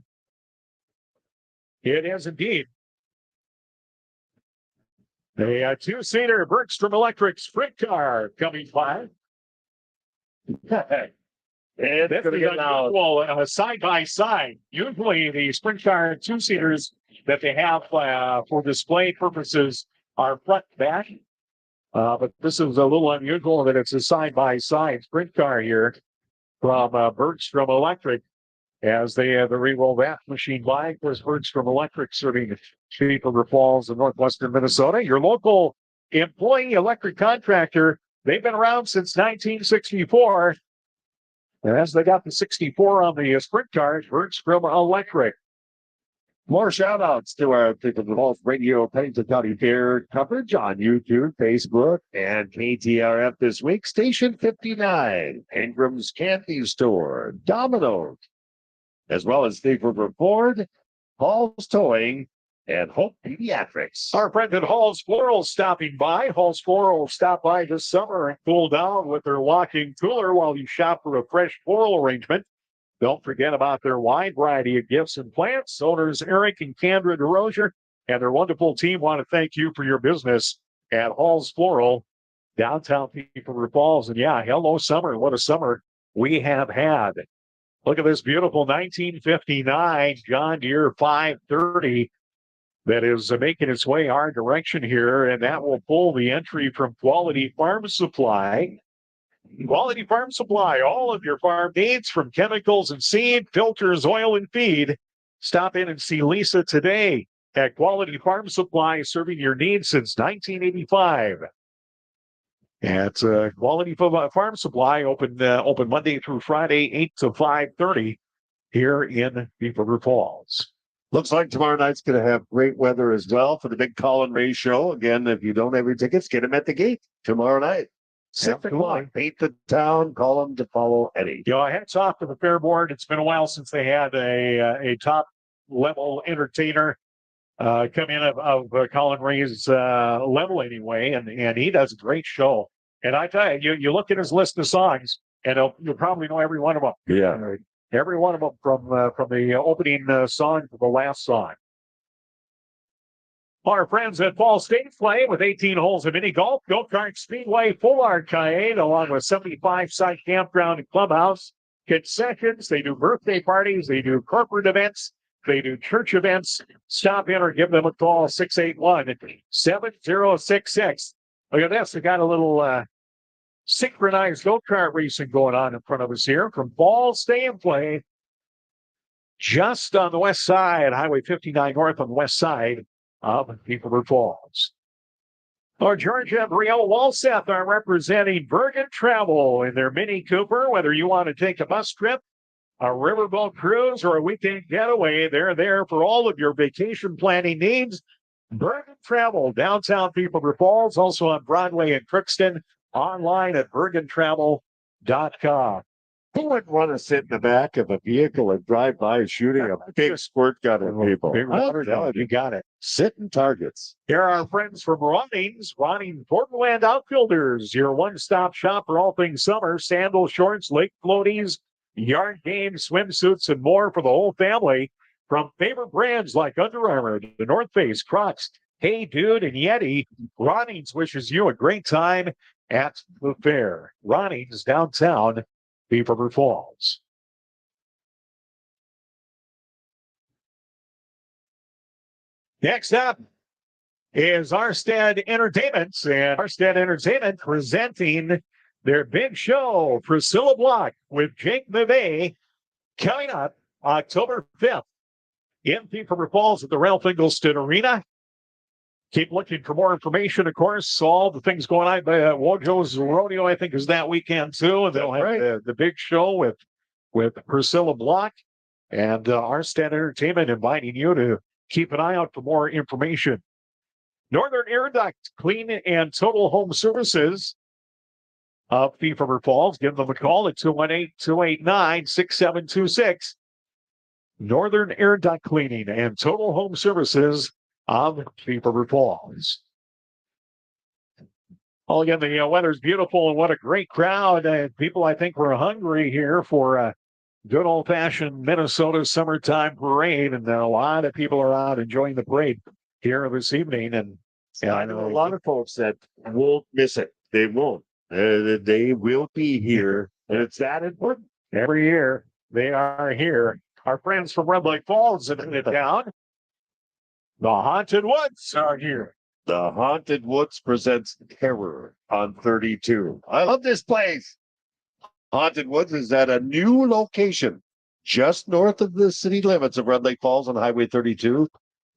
It is indeed. The two-seater Bergstrom Electric sprint car coming by. And this is unusual, side by side. Usually the sprint car two-seaters that they have for display purposes are front and back. But this is a little unusual that it's a side-by-side sprint car here from Bergstrom Electric as they re-roll that machine by. Of course, Bergstrom Electric serving Thief River Falls in northwestern Minnesota. Your local employee electric contractor. They've been around since 1964. And as they got the 64 on the sprint cars, Bergstrom Electric. More shout outs to our Thief River Falls Radio Pennington County Fair coverage on YouTube, Facebook, and KTRF this week. Station 59, Ingram's Candy Store, Domino's, as well as Thief River Ford, Hall's Towing, and Hope Pediatrics. Our friend at Hall's Floral stopping by. Hall's Floral stopped by this summer and cooled down with their walk-in cooler while you shop for a fresh floral arrangement. Don't forget about their wide variety of gifts and plants. Owners Eric and Kendra DeRozier and their wonderful team want to thank you for your business at Hall's Floral, downtown Thief River Falls. And yeah, hello summer. What a summer we have had. Look at this beautiful 1959 John Deere 530 that is making its way our direction here, and that will pull the entry from Quality Farm Supply. Quality Farm Supply, all of your farm needs from chemicals and seed, filters, oil, and feed. Stop in and see Lisa today at Quality Farm Supply, serving your needs since 1985. At Quality Farm Supply, open Monday through Friday, 8 to 5:30 here in Beef River Falls. Looks like tomorrow night's going to have great weather as well for the big Colin Ray show. Again, if you don't have your tickets, get them at the gate tomorrow night. 6 o'clock, paint the town, call them to follow Eddie. Hats off to the Fair Board. It's been a while since they had a top-level entertainer come in of Colin Ray's level anyway, and he does a great show. And I tell you, you look at his list of songs, and you'll probably know every one of them. Yeah. Every one of them from the opening song to the last song. Our friends at Fall State Play with 18 holes of mini golf, go-kart speedway, full arcade, along with 75-site campground and clubhouse, concessions. They do birthday parties. They do corporate events. They do church events. Stop in or give them a call, 681-7066. Look at this. They got a little synchronized go-kart racing going on in front of us here from Fall Stay and Play, just on the west side, Highway 59 North on the west side of Beef River Falls. Our Georgia and Brielle Walseth are representing Bergen Travel in their Mini Cooper. Whether you want to take a bus trip, a riverboat cruise, or a weekend getaway, they're there for all of your vacation planning needs. Bergen Travel, downtown Beef River Falls, also on Broadway in Crookston. Online at bergentravel.com. Who would want to sit in the back of a vehicle and drive by shooting a big squirt gun at people? You got it. Sitting targets. Here are our friends from Ronings Portland Outfielders, your one-stop shop for all things summer, sandal shorts, lake floaties, yard games, swimsuits, and more for the whole family. From favorite brands like Under Armour, the North Face, Crocs, Hey Dude, and Yeti, Ronings wishes you a great time at the fair. Ronnie's downtown Beef River Falls. Next up is Arstead Entertainment, and Arstead Entertainment presenting their big show, Priscilla Block with Jake Mavet, coming up October 5th in Beef River Falls at the Ralph Ingolstadt Arena. Keep looking for more information, of course. All the things going on. Wojo's Rodeo, I think, is that weekend, too. And they'll have the big show with Priscilla Block and Arstead Entertainment inviting you to keep an eye out for more information. Northern Air Duct Clean and Total Home Services of Beef River Falls. Give them a call at 218-289-6726. Northern Air Duct Cleaning and Total Home Services of Beef River Falls. Well, again, the weather's beautiful, and what a great crowd. People, I think, were hungry here for a good old-fashioned Minnesota summertime parade, and a lot of people are out enjoying the parade here this evening. And I know a lot of folks that won't miss it. They won't. They will be here, and it's that important. Every year, they are here. Our friends from Red Lake Falls have been it down. The Haunted Woods are here. The Haunted Woods presents Terror on 32. I love this place. Haunted Woods is at a new location just north of the city limits of Red Lake Falls on Highway 32.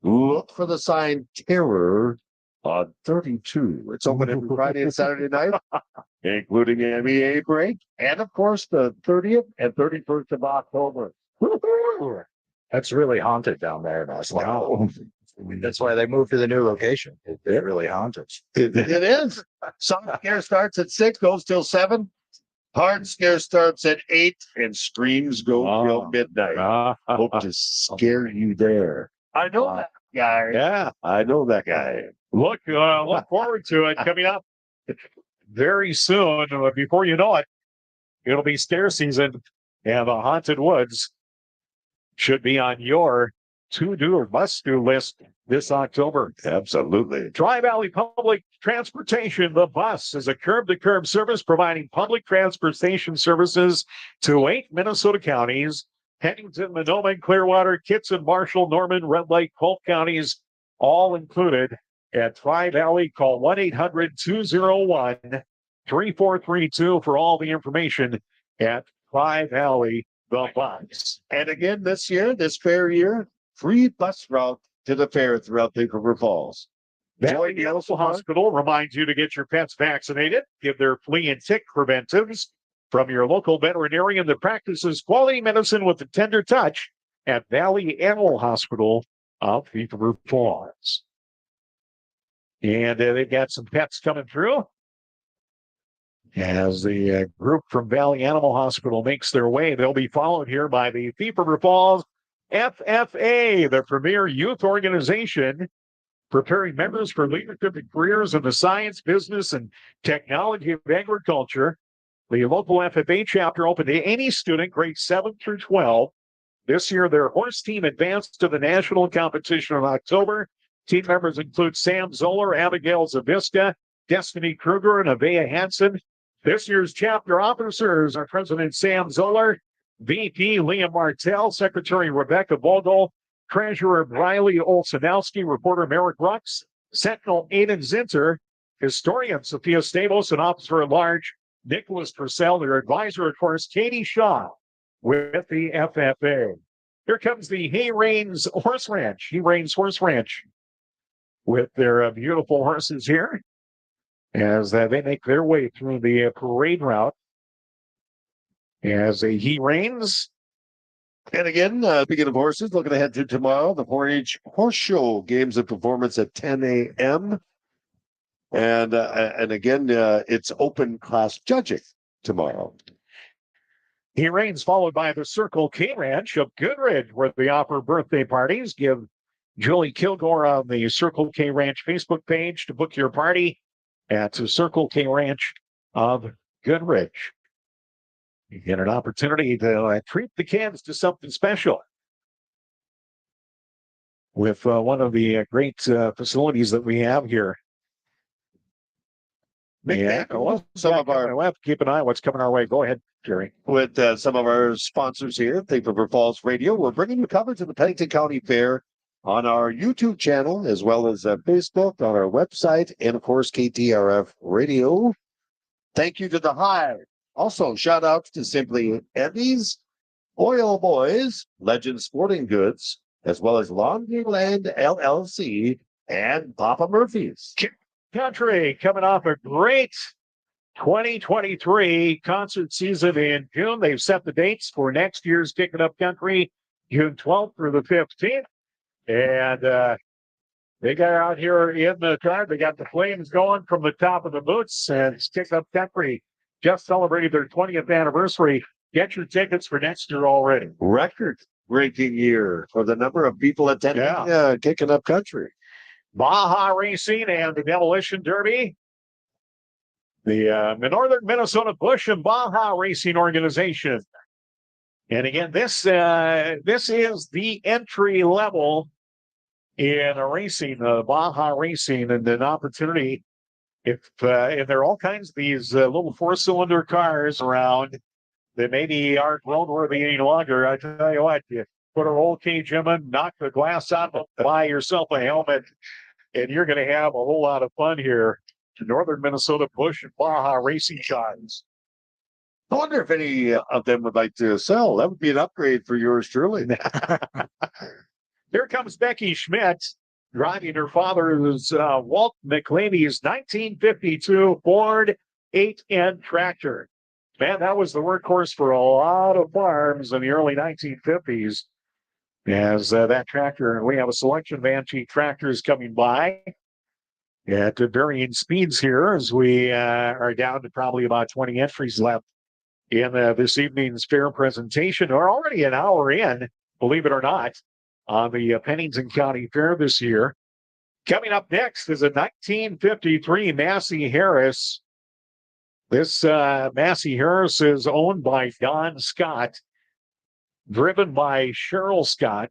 Look for the sign Terror on 32. It's open every Friday and Saturday night, including the NBA break, and of course the 30th and 31st of October. That's really haunted down there. Wow. That's why they moved to the new location. It's really haunted. It is. Soft scare starts at 6, goes till 7. Hard scare starts at 8, and screams go till midnight. Hope to scare you there. I know that guy. Yeah, I know that guy. Look forward to it coming up very soon. Before you know it, it'll be scare season, and the Haunted Woods should be on your to-do or must-do list this October. Absolutely. Tri-Valley Public Transportation, the bus, is a curb-to-curb service providing public transportation services to 8 Minnesota counties: Pennington, Monoma, Clearwater, Kitson, Marshall, Norman, Red Lake, Polk counties, all included at Tri-Valley. Call 1-800-201-3432 for all the information at Tri-Valley, the bus. And again, this fair year, free bus route to the fair throughout Thief River Falls. Valley Medical Hospital reminds you to get your pets vaccinated, give their flea and tick preventives from your local veterinarian that practices quality medicine with a tender touch at Valley Animal Hospital of Thief River Falls. And they've got some pets coming through as the group from Valley Animal Hospital makes their way. They'll be followed here by the Thief River Falls FFA, the premier youth organization preparing members for leadership and careers in the science, business, and technology of agriculture. The local FFA chapter open to any student, grades 7 through 12. This year, their horse team advanced to the national competition in October. Team members include Sam Zoller, Abigail Zaviska, Destiny Kruger, and Avea Hansen. This year's chapter officers are President Sam Zoller, VP Liam Martell, Secretary Rebecca Vogel, Treasurer Riley Olsenowski, Reporter Merrick Rux, Sentinel Aidan Zinter, Historian Sophia Stavos, and Officer at Large Nicholas Purcell. Their advisor, of course, Katie Shaw with the FFA. Here comes the Hay Rains Horse Ranch. Hay Rains Horse Ranch with their beautiful horses here as they make their way through the parade route as He Rains. And again, speaking of horses, looking ahead to tomorrow, the 4-H Horse Show games and performance at 10 a.m. And again, it's open class judging tomorrow. He Rains, followed by the Circle K Ranch of Goodridge, where they offer birthday parties. Give Julie Kilgore on the Circle K Ranch Facebook page to book your party at the Circle K Ranch of Goodridge. You get an opportunity to treat the kids to something special with one of the great facilities that we have here. Yeah, we'll have to keep an eye on what's coming our way. Go ahead, Jerry. With some of our sponsors here, Thief River Falls Radio, we're bringing you coverage of the Pennington County Fair on our YouTube channel, as well as Facebook, on our website, and of course, KTRF Radio. Thank you to the Hive. Also, shout out to Simply Eddie's, Oil Boys, Legend Sporting Goods, as well as Laundryland LLC and Papa Murphy's. Country coming off a great 2023 concert season in June. They've set the dates for next year's Kicking Up Country, June 12th through the 15th. And they got out here in the car. They got the flames going from the top of the boots, and Kicking Up Country just celebrated their 20th anniversary. Get your tickets for next year already. Record-breaking year for the number of people attending Kicking Up Country. Baja Racing and the Demolition Derby. The Northern Minnesota Bush and Baja Racing Organization. And again, this is the entry level in a racing, Baja Racing, and an opportunity. And there are all kinds of these little 4-cylinder cars around that maybe aren't roadworthy any longer. I tell you what, you put a roll cage in them, knock the glass out, buy yourself a helmet, and you're going to have a whole lot of fun here. Northern Minnesota Bush and Baja Racing cars. I wonder if any of them would like to sell. That would be an upgrade for yours truly. Here comes Becky Schmidt, driving her father's Walt McClaney's 1952 Ford 8N tractor. Man, that was the workhorse for a lot of farms in the early 1950s. As that tractor, and we have a selection of antique tractors coming by at varying speeds here as we are down to probably about 20 entries left in this evening's fair presentation. We're already an hour in, believe it or not, on the Pennington County Fair this year. Coming up next is a 1953 Massey Harris. This Massey Harris is owned by Don Scott, driven by Cheryl Scott.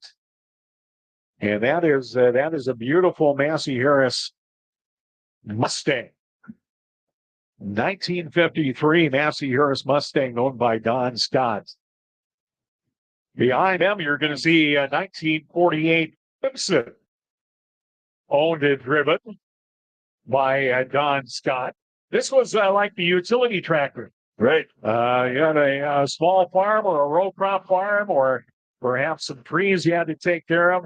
And that is a beautiful Massey Harris Mustang. 1953 Massey Harris Mustang owned by Don Scott. Behind them, you're going to see a 1948 Gibson, owned and driven by Don Scott. This was like the utility tractor. Right. You had a small farm or a row crop farm, or perhaps some trees you had to take care of.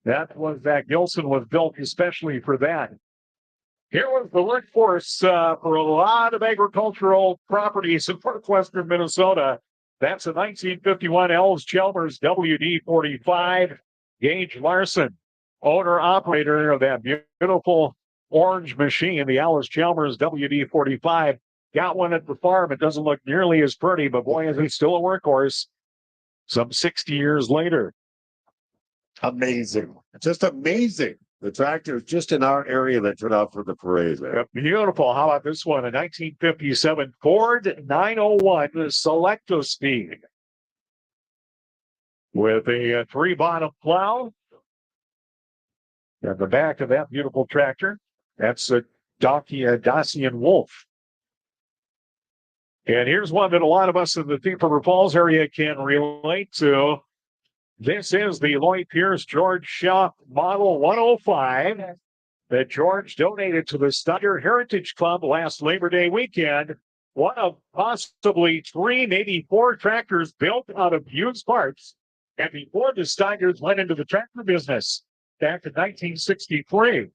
That Gilson was built especially for that. Here was the workforce for a lot of agricultural properties in northwestern Minnesota. That's a 1951 Elves-Chalmers WD-45. Gage Larson, owner-operator of that beautiful orange machine, the Elves-Chalmers WD-45. Got one at the farm. It doesn't look nearly as pretty, but boy, is it still a workhorse some 60 years later. Amazing. Just amazing. The tractor is just in our area that turned out for the parade. Man. Beautiful. How about this one? A 1957 Ford 901 Selecto-Speed with a three-bottom plow. At the back of that beautiful tractor, that's a Dacian Wolf. And here's one that a lot of us in the Thief River Falls area can relate to. This is the Lloyd Pierce George Shaw Model 105 that George donated to the Steiner Heritage Club last Labor Day weekend. One of possibly 3, maybe 4 tractors built out of used parts. And before the Steiners went into the tractor business back in 1963.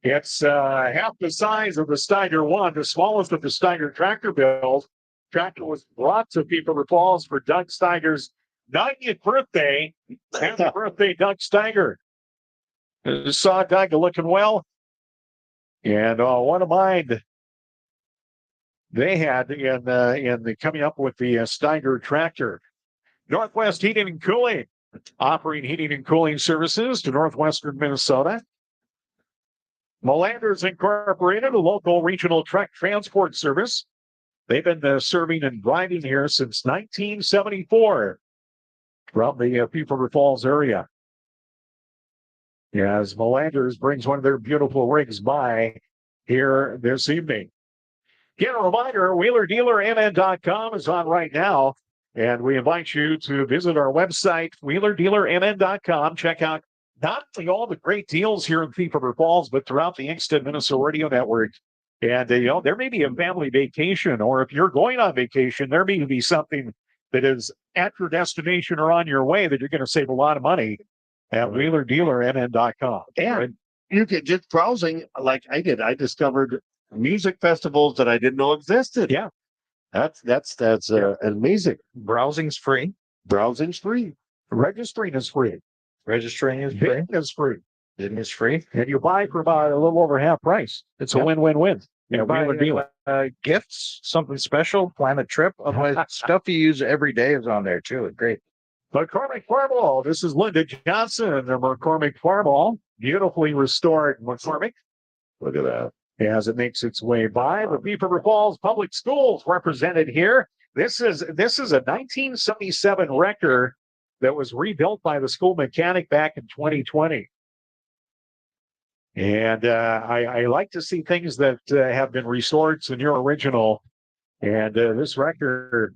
It's half the size of the Steiner 1, the smallest of the Steiner tractor builds. Tractor was brought to Thief River Falls for Doug Steiner's 90th birthday. Happy birthday, Doug Steiner. Saw Doug looking well. And one of mine they had in the coming up with the Steiner tractor. Northwest Heating and Cooling, offering heating and cooling services to northwestern Minnesota. Melanders Incorporated, a local regional truck transport service. They've been serving and driving here since 1974 from the Thief River Falls area. As Melanders brings one of their beautiful rigs by here this evening. Again, a reminder, WheelerDealerMN.com is on right now, and we invite you to visit our website, WheelerDealerMN.com. Check out not only all the great deals here in Thief River Falls, but throughout the Inkster Minnesota Radio Network. And, there may be a family vacation, or if you're going on vacation, there may be something that is at your destination or on your way that you're going to save a lot of money at WheelerDealerMN.com. And you can just browsing like I did. I discovered music festivals that I didn't know existed. Yeah. That's amazing. Browsing's free. Browsing's free. Registering is free. Registering is free. Bidding is free. Bidding is free. And you buy for about a little over half price. It's a win-win-win. You buy Wheeler Dealer. gifts, something special, plan a trip. Otherwise, stuff you use every day is on there too. Great. McCormick Farmall. This is Linda Johnson, the McCormick Farmall. Beautifully restored McCormick. Look at that. As it makes its way by the Thief River Falls Public Schools represented here. This is a 1977 wrecker that was rebuilt by the school mechanic back in 2020. And I like to see things that have been restored to near original. And this wrecker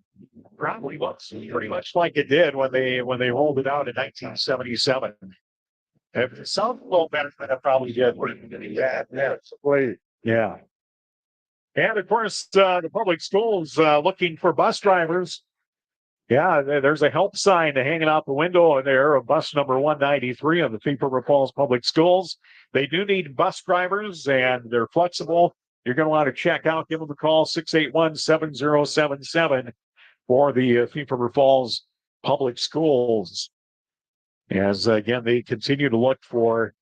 probably looks pretty much like it did when they rolled it out in 1977. It sounds a little better than it probably did. Yeah. And of course, the public schools looking for bus drivers. Yeah, there's a help sign hanging out the window there of bus number 193 of the Thief River Falls Public Schools. They do need bus drivers, and they're flexible. You're going to want to check out, give them a call, 681-7077 for the Thief River Falls Public Schools. As, again, they continue to look for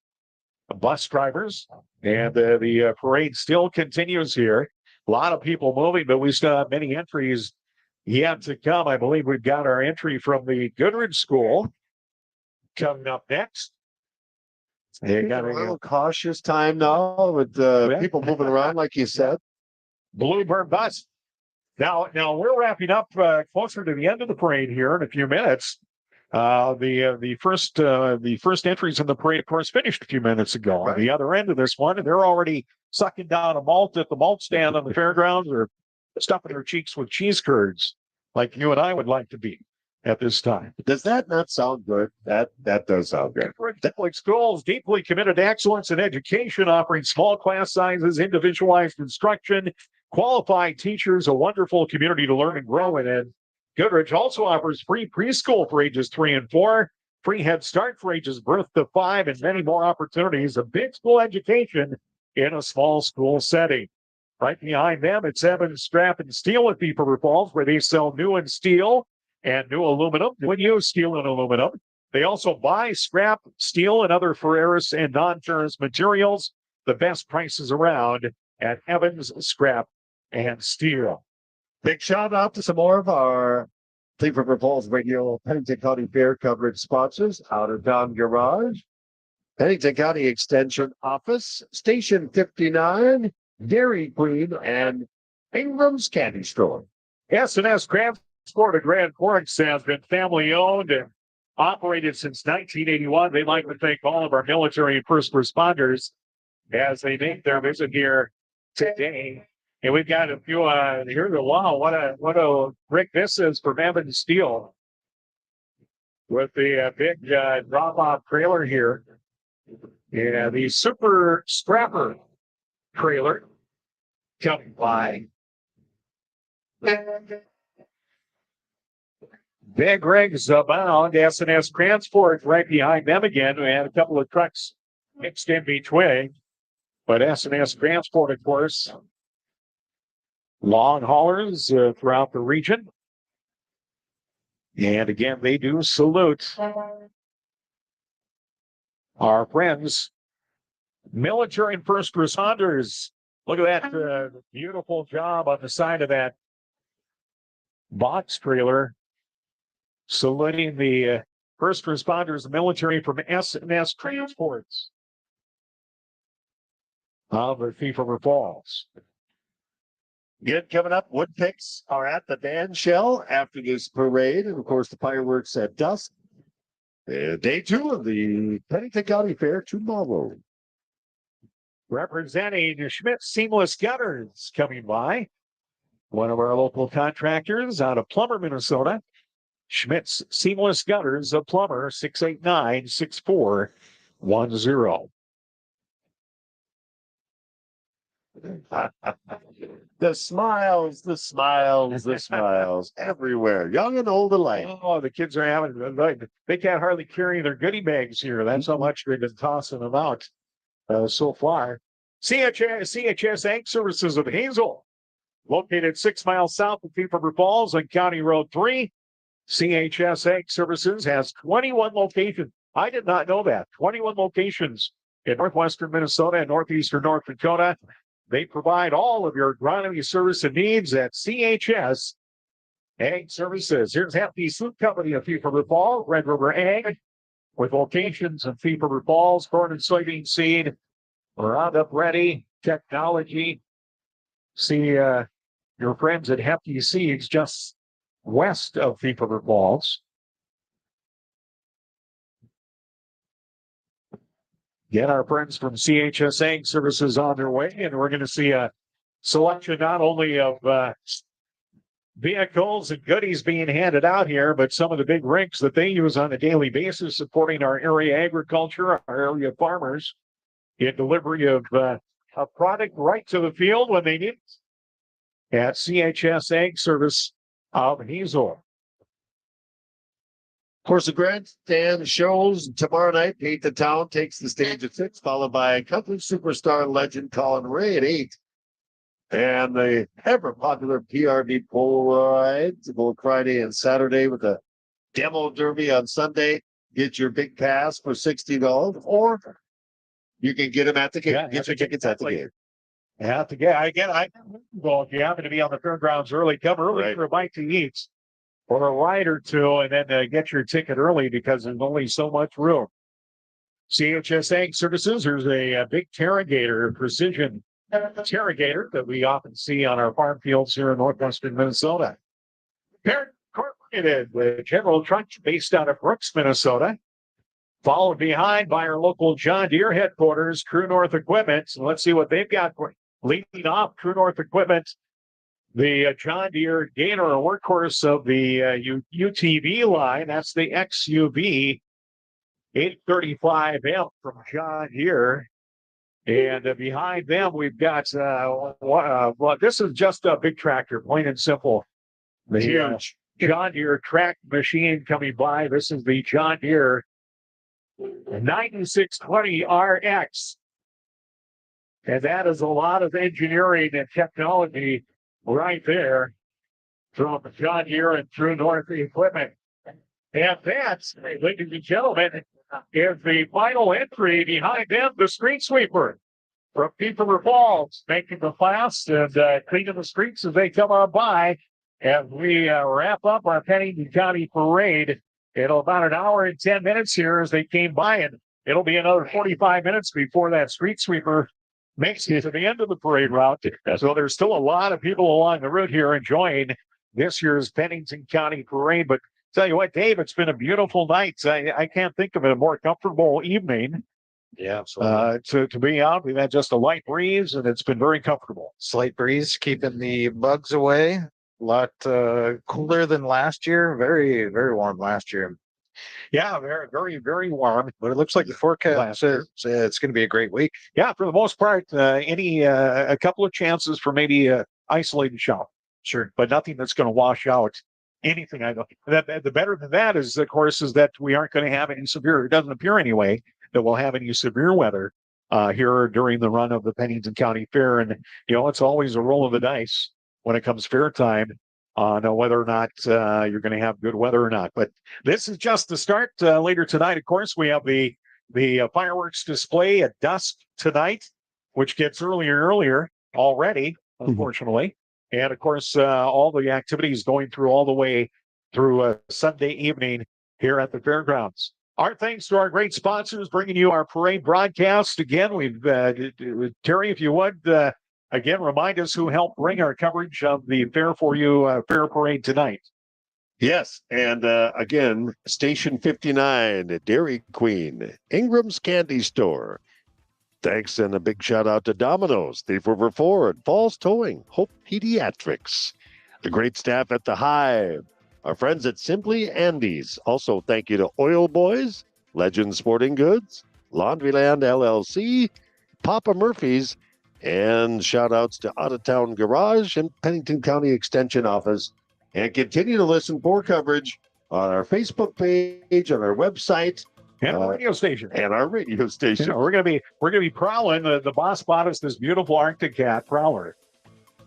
bus drivers, and the parade still continues here. A lot of people moving, but we still have many entries yet to come. I believe we've got our entry from the Goodrich School coming up next. They got a little cautious time now with people moving around, like you said. Bluebird bus. Now we're wrapping up closer to the end of the parade here in a few minutes. The first entries in the parade, of course, finished a few minutes ago. Right. On the other end of this one, they're already sucking down a malt at the malt stand on the fairgrounds, or stuffing their cheeks with cheese curds, like you and I would like to be at this time. Does that not sound good? That does sound good. Public schools deeply committed to excellence in education, offering small class sizes, individualized instruction, qualified teachers, a wonderful community to learn and grow in. And Goodrich also offers free preschool for ages 3 and 4, free Head Start for ages birth to 5, and many more opportunities of big school education in a small school setting. Right behind them, it's Evans Scrap and Steel at Thief River Falls, where they sell new and steel and new aluminum, new and used steel and aluminum. They also buy scrap, steel, and other ferrous and non-ferrous materials. The best prices around at Evans Scrap and Steel. Big shout out to some more of our Thief River Falls Radio Pennington County Fair coverage sponsors: Out of Town Garage, Pennington County Extension Office, Station 59, Dairy Queen, and Ingram's Candy Store. S&S Transport of Grand Forks has been family owned and operated since 1981. They'd like to thank all of our military and first responders as they make their visit here today. And we've got a few here. Wow, what a Rick this is for Evans Steel with the big drop-off trailer here. Yeah, the Super Scrapper trailer coming by. Big rigs abound. S&S Transport right behind them again. We had a couple of trucks mixed in between. But S&S Transport, of course, long haulers throughout the region. And again, they do salute our friends, military and first responders. Look at that beautiful job on the side of that box trailer, saluting the first responders, the military from S&S Transports of the Thief River Falls. Good coming up. Wood picks are at the band shell after this parade, and of course the fireworks at dusk. Day 2 of the Pennington County Fair tomorrow. Representing Schmidt Seamless Gutters coming by. One of our local contractors out of Plummer, Minnesota. Schmidt's Seamless Gutters of Plummer, 689-6410. The smiles everywhere, young and old alike. Oh, the kids are having, they can't hardly carry their goodie bags here. That's how much they've been tossing them out so far. CHS Ag Services of Hazel, located 6 miles south of Thief River Falls on County Road 3. CHS Ag Services has 21 locations. I did not know that. 21 locations in northwestern Minnesota and northeastern North Dakota. They provide all of your agronomy service and needs at CHS Ag Services. Here's Hefty Soup Company of Thief River Falls, Red River Ag, with locations in Thief River Falls, corn and soybean seed, Roundup Ready, technology. See your friends at Hefty Seeds just west of Thief River Falls. Get our friends from CHS Ag Services on their way, and we're going to see a selection not only of vehicles and goodies being handed out here, but some of the big rinks that they use on a daily basis, supporting our area agriculture, our area farmers, in delivery of a product right to the field when they need it at CHS Ag Service of Hazel. Of course, the grandstand shows tomorrow night. Paint the Town takes the stage at 6, followed by country superstar legend Colin Ray at 8. And the ever popular PRB pole rides both Friday and Saturday with the demo derby on Sunday. Get your big pass for $60, or you can get them at the game. Yeah, get your tickets at the game. At the game. I well, if you happen to be on the fairgrounds early, come early Right. for a bite to eat or a ride or two, and then get your ticket early because there's only so much room. CHS Ag Services, there's a big Terragator, precision Terragator that we often see on our farm fields here in northwestern Minnesota. Parent the General Truck based out of Brooks, Minnesota. Followed behind by our local John Deere headquarters, True North Equipment. So let's see what they've got. Leading off True North Equipment, the John Deere Gator, a workhorse of the UTV line. That's the XUV 835M from John Deere. And behind them, we've got, well, this is just a big tractor, plain and simple. The huge John Deere track machine coming by. This is the John Deere 9620 RX. And that is a lot of engineering and technology right there from John Deere and True North Equipment. And that, ladies and gentlemen, is the final entry. Behind them, the street sweeper from Beaver Falls, making the class and cleaning the streets as they come on by. As we wrap up our Pennington County Parade in about an hour and 10 minutes here as they came by, and it'll be another 45 minutes before that street sweeper makes it to the end of the parade route. So there's still a lot of people along the route here enjoying this year's Pennington County Parade. But tell you what, Dave, it's been a beautiful night. I can't think of a more comfortable evening. Yeah, absolutely. To be out. We've had just a light breeze, and it's been very comfortable. Slight breeze, keeping the bugs away. A lot cooler than last year. Very, very warm last year. Yeah, very, very, very warm. But it looks like the forecast says it's going to be a great week. Yeah, for the most part, a couple of chances for maybe isolated shower. Sure, but nothing that's going to wash out anything. I know that the better than that is, of course, is that we aren't going to have any severe. It doesn't appear anyway that we'll have any severe weather here during the run of the Pennington County Fair. And it's always a roll of the dice when it comes fair time on whether or not you're going to have good weather or not. But this is just the start. Later tonight, of course, we have the fireworks display at dusk tonight, which gets earlier and earlier already, unfortunately. And, of course, all the activities going through all the way through Sunday evening here at the fairgrounds. Our thanks to our great sponsors bringing you our parade broadcast. Again, we've Terry, if you would, again, remind us who helped bring our coverage of the Fair for You Fair Parade tonight. Yes, and again, Station 59, Dairy Queen, Ingram's Candy Store. Thanks and a big shout out to Domino's, Thief River Ford, Falls Towing, Hope Pediatrics, the great staff at The Hive, our friends at Simply Andy's. Also, thank you to Oil Boys, Legend Sporting Goods, Laundryland LLC, Papa Murphy's, and shout outs to Out of Town Garage and Pennington County Extension Office. And continue to listen for coverage on our Facebook page, on our website, and our radio station. And our radio station. We're gonna be prowling. The boss bought us this beautiful Arctic Cat prowler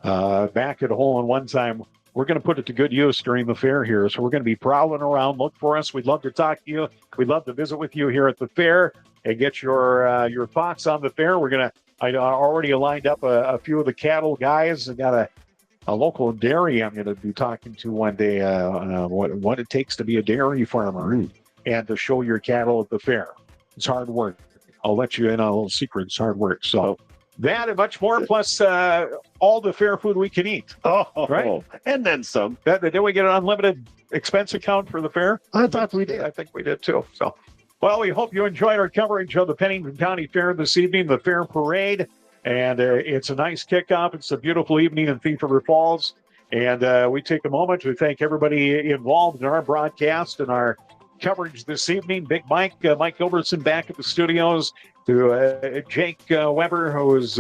back at Hole in One time. We're going to put it to good use during the fair here. So we're going to be prowling around. Look for us. We'd love to talk to you. We'd love to visit with you here at the fair and get your thoughts on the fair. I already lined up a few of the cattle guys. I got a local dairy I'm going to be talking to one day, what it takes to be a dairy farmer and to show your cattle at the fair. It's hard work. I'll let you in on a little secret. It's hard work. So that and much more, plus all the fair food we can eat. Oh, right? And then some. Did we get an unlimited expense account for the fair? I thought we did. I think we did too. So, well, we hope you enjoyed our coverage of the Pennington County Fair this evening, the Fair Parade. And it's a nice kickoff. It's a beautiful evening in Thief River Falls. And we take a moment to thank everybody involved in our broadcast and our coverage this evening. Big Mike Gilbertson back at the studios, to Jake Weber, who is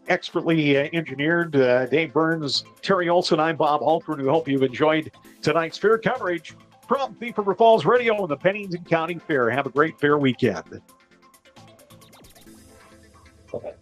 expertly engineered, Dave Burns, Terry Olson. I'm Bob Halford. We hope you've enjoyed tonight's fair coverage from Thief River Falls Radio and the Pennington County Fair. Have a great fair weekend. Okay.